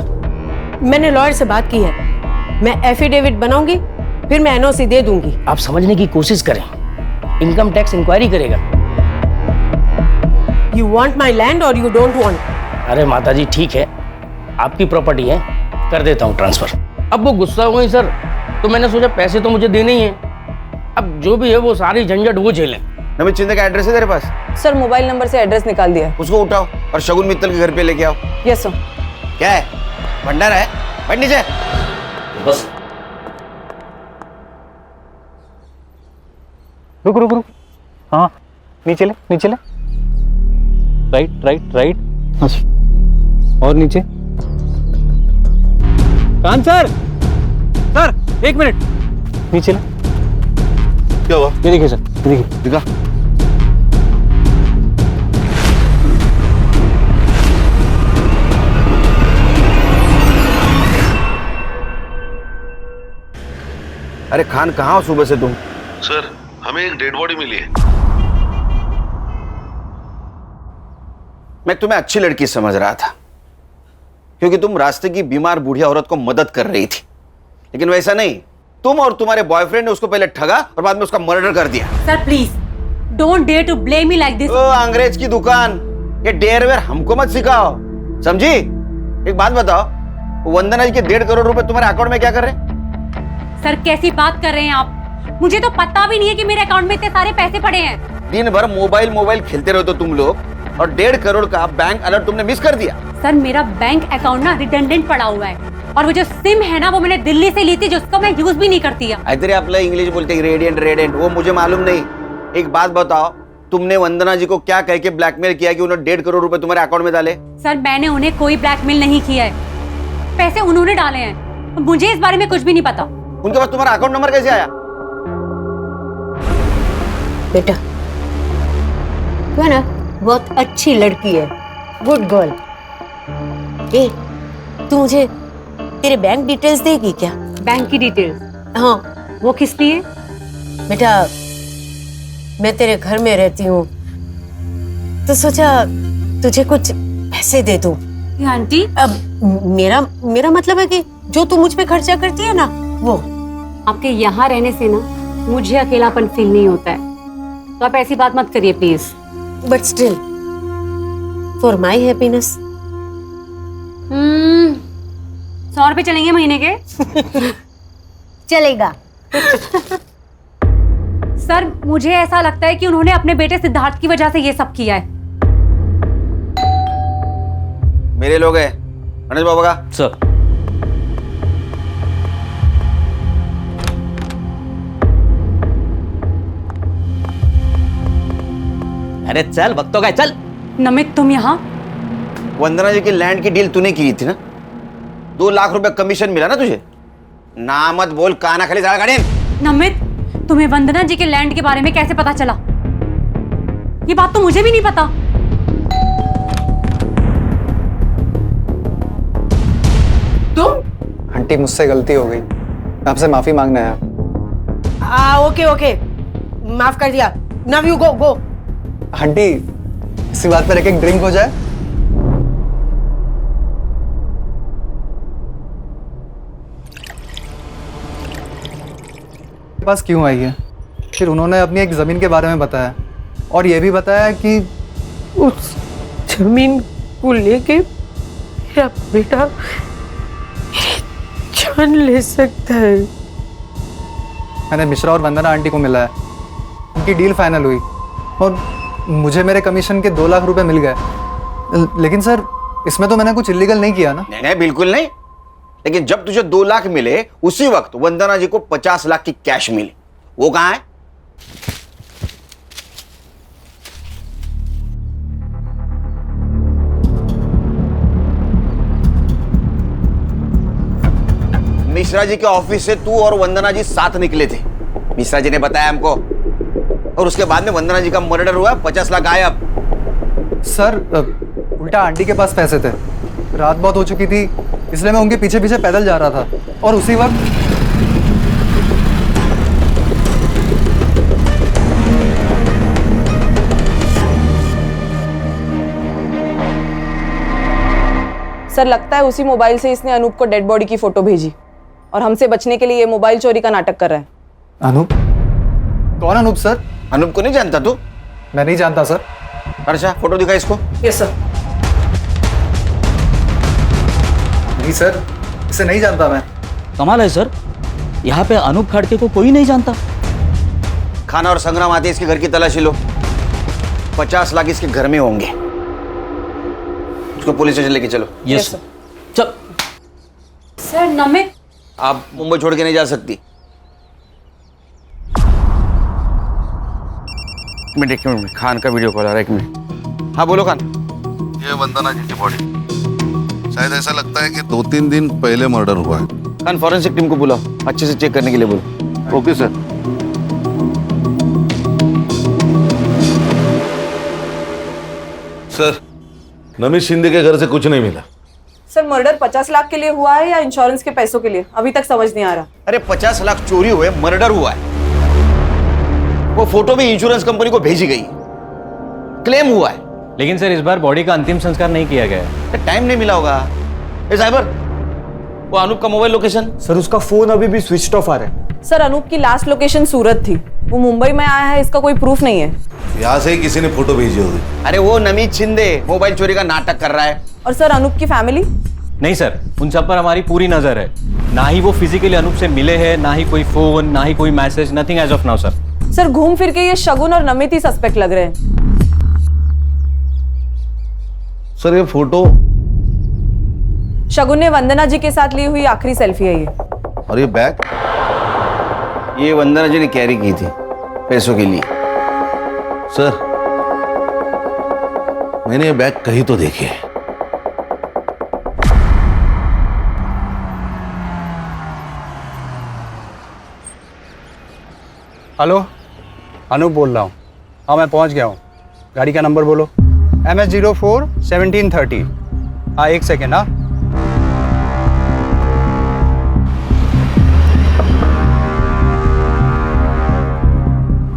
मैंने लॉयर से बात की है, मैं एफिडेविट बनाऊंगी, फिर मैं एनओसी दे दूंगी। आप समझने की कोशिश करें, इनकम टैक्स इंक्वायरी करेगा। यू वांट माई लैंड और यू डोंट वांट? अरे माता जी ठीक है, आपकी प्रॉपर्टी है, कर देता हूँ ट्रांसफर। अब वो गुस्सा हो गई सर, तो मैंने सोचा पैसे तो मुझे देने ही हैं, अब जो भी है वो सारी झंझट वो झेलें। नमित शिंदे का एड्रेस है तेरे पास? सर मोबाइल नंबर से एड्रेस निकाल दिया है। उसको उठाओ और शगुन मित्तल के घर पे लेके आओ। Yes sir. क्या है, भंडारा है? बैठ नीचे। बस रुक रुक रुक। हाँ नीचे ले, नीचे ले। राइट राइट राइट, और नीचे। कान सर, सर 1 मिनट, नीचे ले। क्या हुआ? ये देखिए सर, ये देखिए। दिखा। अरे खान कहाँ हो सुबह से तुम? सर हमें एक डेड बॉडी मिली है। मैं तुम्हें अच्छी लड़की समझ रहा था, क्योंकि तुम रास्ते की बीमार बूढ़ी औरत को मदद कर रही थी, लेकिन वैसा नहीं। तुम और तुम्हारे बॉयफ्रेंड ने उसको पहले ठगा और बाद में उसका मर्डर कर दिया। Sir please don't dare to blame me like this. ओ अंग्रेज की दुकान, ये डेयर वेयर हमको मत सिखाओ, समझी? एक बात बताओ, वंदना जी के 1.5 करोड़ रुपए तुम्हारे अकाउंट में क्या कर रहे हैं? सर कैसी बात कर रहे हैं आप? मुझे तो पता भी नहीं है कि मेरे अकाउंट में इतने सारे पैसे पड़े हैं। दिन भर मोबाइल खेलते रहते हो तुम लोग, और 1.5 करोड़ का बैंक अलर्ट तुमने मिस कर दिया। सर मेरा बैंक अकाउंट ना रिडंडेंट पड़ा हुआ है, और वो जो सिम है ना वो मैंने दिल्ली से ली थी, जिसको मैं यूज भी नहीं करती है। इधर आप इंग्लिश बोलते हैं रेडियंट, वो मुझे मालूम नहीं। एक बात बताओ, तुमने वंदना जी को क्या कह के ब्लैकमेल किया कि उन्होंने 1.5 करोड़ रुपए तुम्हारे अकाउंट में डाले? सर मैंने उन्हें कोई ब्लैकमेल नहीं किया है, पैसे उन्होंने डाले हैं, मुझे इस बारे में कुछ भी नहीं पता। उनके पास तुम्हारा अकाउंट नंबर कैसे आया? बेटा तू है ना बहुत अच्छी लड़की है, गुड गर्ल। ए तू मुझे तेरे बैंक डिटेल्स देगी क्या? बैंक की डिटेल्स? हाँ, वो किस लिए? बेटा, मैं तेरे घर में रहती हूँ तो सोचा तुझे कुछ पैसे दे दूँ। आंटी, अब मेरा मतलब है कि जो तू मुझ पे खर्चा करती है ना, वो। आपके यहाँ रहने से ना मुझे अकेलापन फील नहीं होता है, तो आप ऐसी बात मत करिए please. But still for my happiness. 100 रुपए चलेंगे महीने के? चलेगा। सर, मुझे ऐसा लगता है कि उन्होंने अपने बेटे सिद्धार्थ की वजह से ये सब किया है। मेरे लोग हैं गणेश बाबा का। सर, अरे चल, वक्त का चल। नमित, तुम यहाँ? वंदना जी की लैंड की डील तूने की थी ना, 2 लाख रुपए कमीशन मिला ना तुझे। ना मत बोल, काना खाली ज्यादा गाड़ी। नमित, तुम्हें वंदना जी के लैंड के बारे में कैसे पता चला? ये बात तो मुझे भी नहीं पता। तुम? आंटी, मुझसे गलती हो गई, आपसे माफी मांगना है। ओके, माफ कर दिया। Now you go. आंटी, इसी बात पर एक ड्रिंक हो जाए। पास क्यों आई है? फिर उन्होंने अपनी एक जमीन के बारे में बताया और ये भी बताया कि उस जमीन को लेके मेरा बेटा मेरी जान ले सकता है। मैंने मिश्रा और वंदना आंटी को मिला है, उनकी डील फाइनल हुई और मुझे मेरे कमीशन के 2 लाख रुपए मिल गए। लेकिन सर, इसमें तो मैंने कुछ इलीगल नहीं किया ना? नहीं, बिल्कुल नहीं। लेकिन जब तुझे 2 लाख मिले उसी वक्त वंदना जी को 50 लाख की कैश मिली। वो कहां है? मिश्रा जी के ऑफिस से तू और वंदना जी साथ निकले थे, मिश्रा जी ने बताया हमको। और उसके बाद में वंदना जी का मर्डर हुआ, 50 लाख गायब। सर, उल्टा आंटी के पास पैसे थे, रात बहुत हो चुकी थी, इसलिए मैं उनके पीछे पीछे पैदल जा रहा था और उसी वक्त सर, लगता है उसी मोबाइल से इसने अनूप को डेड बॉडी की फोटो भेजी और हमसे बचने के लिए ये मोबाइल चोरी का नाटक कर रहा है। अनूप? कौन अनूप सर? अनूप को नहीं जानता तू? मैं नहीं जानता सर। अच्छा, फोटो दिखा इसको। Yes sir. नहीं सर, इसे नहीं जानता मैं। कमाल है सर, यहाँ पे अनूप खड़के को कोई नहीं जानता। खाना और संग्राम आते इसके घर की तलाशी लो, 50 लाख इसके घर में होंगे। उसको पुलिस स्टेशन लेके चलो। Yes sir. चल। सर, नमित, आप मुंबई छोड़ के नहीं जा सकती। एक मिनट, खान का वीडियो कॉल आ रहा है, 1 मिनट। हाँ बोलो खान। ये वंदना जी की बॉडी, शायद ऐसा लगता है कि 2-3 दिन पहले मर्डर हुआ है। खान, फॉरेंसिक टीम को बुलाओ, अच्छे से चेक करने के लिए बोलो। Okay sir. Sir, Namit Shinde के घर से कुछ नहीं मिला। सर, मर्डर 50 लाख के लिए हुआ है या इंश्योरेंस के पैसों के लिए, अभी तक समझ नहीं आ रहा। अरे 50 लाख चोरी हुए, मर्डर हुआ है। वो फोटो भी इंश्योरेंस कंपनी को भेजी गई, क्लेम हुआ है। लेकिन सर, इस बार बॉडी का अंतिम संस्कार नहीं किया गया। टाइम नहीं मिला होगा। साइबर, वो अनूप का मोबाइल लोकेशन? सर, उसका फोन अभी भी स्विच ऑफ आ रहा है। सर, अनूप की लास्ट लोकेशन सूरत थी, वो मुंबई में आया है, इसका कोई प्रूफ नहीं है। यहाँ से ही किसी ने फोटो भेजी होगी। अरे वो नमित शिंदे मोबाइल चोरी का नाटक कर रहा है। और सर, अनूप की फैमिली? नहीं सर, उन सब पर हमारी पूरी नजर है। ना ही वो फिजिकली अनूप से मिले हैं, ना ही कोई फोन, ना ही कोई message, nothing as of now sir. Sir, घूम फिर के ये शगुन और नमित ही सस्पेक्ट लग रहे हैं। सर, ये फोटो शगुन ने वंदना जी के साथ ली हुई आखिरी सेल्फी है ये। और ये बैग? ये वंदना जी ने कैरी की थी पैसों के लिए। सर, मैंने ये बैग कहीं तो देखी है। हेलो, अनूप बोल रहा हूँ। हाँ, मैं पहुँच गया हूँ। गाड़ी का नंबर बोलो। MS04 1730। हाँ, 1 सेकेंड। हाँ,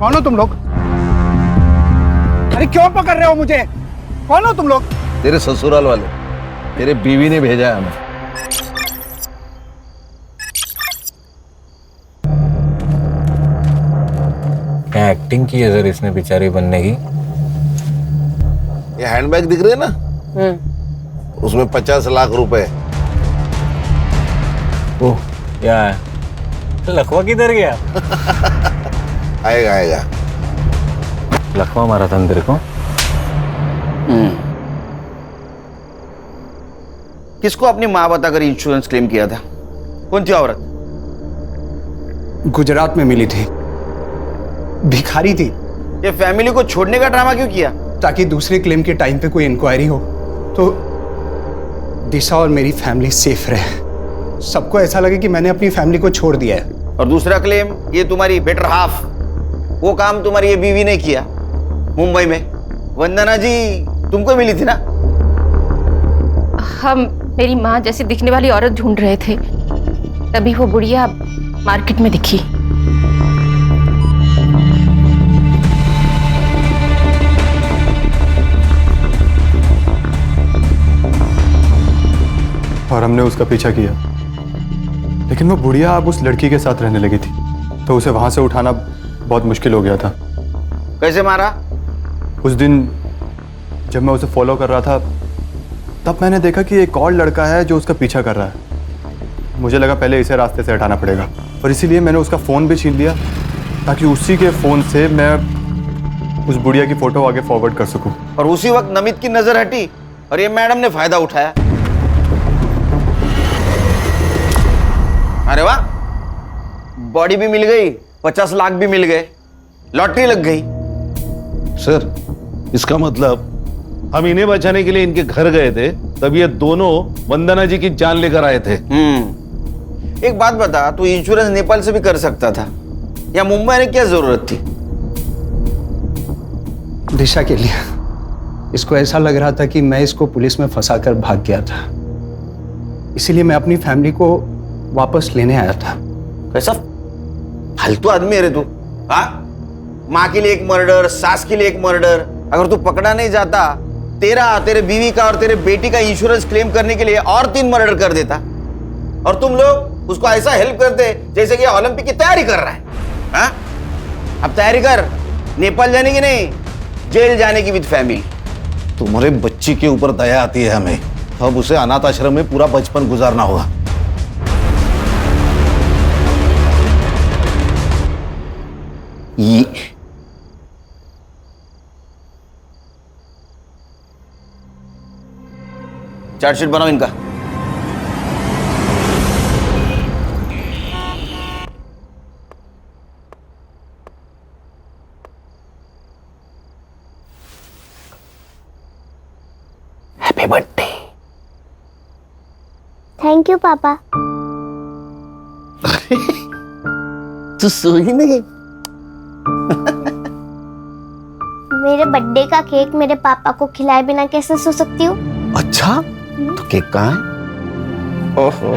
कौन हो तुम लोग? अरे क्यों पकड़ रहे हो मुझे? कौन हो तुम लोग? तेरे ससुराल वाले, तेरे बीवी ने भेजा है हमें। क्या एक्टिंग की है सर इसने बेचारी बनने की। ये हैंडबैग दिख रहे हैं ना, उसमें 50 लाख रुपए। ओह क्या है? लखवा किधर गया? आएगा आएगा। लखवा मारा था तेरे को? किसको अपनी माँ बताकर इंश्योरेंस क्लेम किया था? कौन थी औरत? गुजरात में मिली थी, भिखारी थी। ये फैमिली को छोड़ने का ड्रामा क्यों किया? ताकि दूसरे क्लेम के टाइम पे कोई इंक्वायरी हो तो दिशा और मेरी फैमिली सेफ रहे। सबको ऐसा लगे कि मैंने अपनी फैमिली को छोड़ दिया है। और दूसरा क्लेम, ये तुम्हारी बेटर हाफ, वो काम तुम्हारी ये बीवी ने किया मुंबई में। वंदना जी तुमको मिली थी ना? हम मेरी माँ जैसी दिखने वाली औरत ढूंढ रहे थे, तभी वो बुढ़िया मार्केट में दिखी। और हमने उसका पीछा किया, लेकिन वो बुढ़िया अब उस लड़की के साथ रहने लगी थी, तो उसे वहां से उठाना बहुत मुश्किल हो गया था। कैसे मारा? उस दिन जब मैं उसे फॉलो कर रहा था, तब मैंने देखा कि एक और लड़का है जो उसका पीछा कर रहा है। मुझे लगा पहले इसे रास्ते से हटाना पड़ेगा, और इसीलिए मैंने उसका फ़ोन भी छीन लिया, ताकि उसी के फ़ोन से मैं उस बुढ़िया की फ़ोटो आगे फॉरवर्ड कर सकूं। और उसी वक्त नमित की नजर हटी और ये मैडम ने फायदा उठाया। अरे वाह, बॉडी भी मिल गई, 50 लाख भी मिल गए, लॉटरी लग गई। सर, इसका मतलब हम इन्हें बचाने के लिए इनके घर गए थे, तब ये दोनों वंदना जी की जान लेकर आए थे। एक बात बता, तू इंश्योरेंस नेपाल से भी कर सकता था, या मुंबई में क्या जरूरत थी? दिशा के लिए। इसको ऐसा लग रहा था कि मैं इसको पुलिस में फंसाकर भाग गया था, इसीलिए मैं अपनी फैमिली को वापस लेने आया था। कैसा फालतू आदमी है रे तू? हाँ, माँ के लिए एक मर्डर, सास के लिए एक मर्डर। अगर तू पकड़ा नहीं जाता, तेरे बीवी का और तेरे बेटी का इंश्योरेंस क्लेम करने के लिए और 3 मर्डर कर देता, और तुम लोग उसको ऐसा हेल्प करते जैसे कि ओलंपिक की तैयारी कर रहा है। हाँ? अब तैयारी कर, नेपाल जाने की नहीं, जेल जाने की विद फैमिली। तुम्हारे बच्ची के ऊपर दया आती है हमें, अब उसे अनाथ आश्रम में पूरा बचपन गुजारना होगा। ये चार्जशीट बनाओ इनका। Happy birthday. थैंक यू पापा। तू सोई नहीं? मेरे बर्थडे का केक मेरे पापा को खिलाए बिना कैसे सो सकती हूँ? अच्छा, तो केक कहाँ है? ओहो।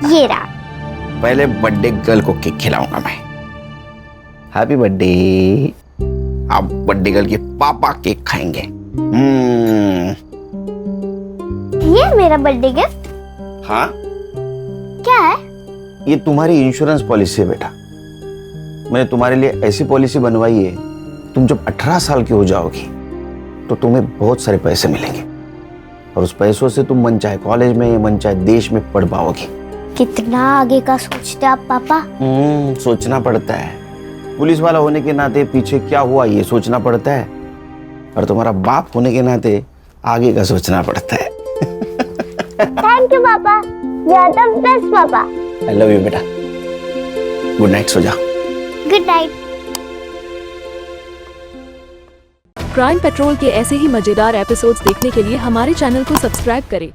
ये रहा। पहले बर्थडे गर्ल को केक खिलाऊंगा मैं। Happy birthday. अब बर्थडे गर्ल के पापा केक खाएंगे। ये मेरा बर्थडे गिफ्ट? हाँ। क्या है? ये तुम्हारी इंश्योरेंस पॉलिसी है बेटा। मैंने तुम्हारे लिए ऐसी पॉलिसी बनवाई है, तुम जब 18 साल की हो जाओगी तो तुम्हें बहुत सारे पैसे मिलेंगे, और उस पैसों से तुम मन चाहे कॉलेज में, मन चाहे देश में पढ़ पाओगी। कितना आगे का सोचते आप पापा? सोचना पड़ता है। पुलिस वाला होने के नाते पीछे क्या हुआ ये सोचना पड़ता है, और तुम्हारा बाप होने के नाते आगे का सोचना पड़ता है। थैंक यू पापा, यू आर द बेस्ट पापा। आई लव यू बेटा। गुड नाइट, सो जाओ। Good night. क्राइम पेट्रोल के ऐसे ही मजेदार एपिसोड्स देखने के लिए हमारे चैनल को सब्सक्राइब करें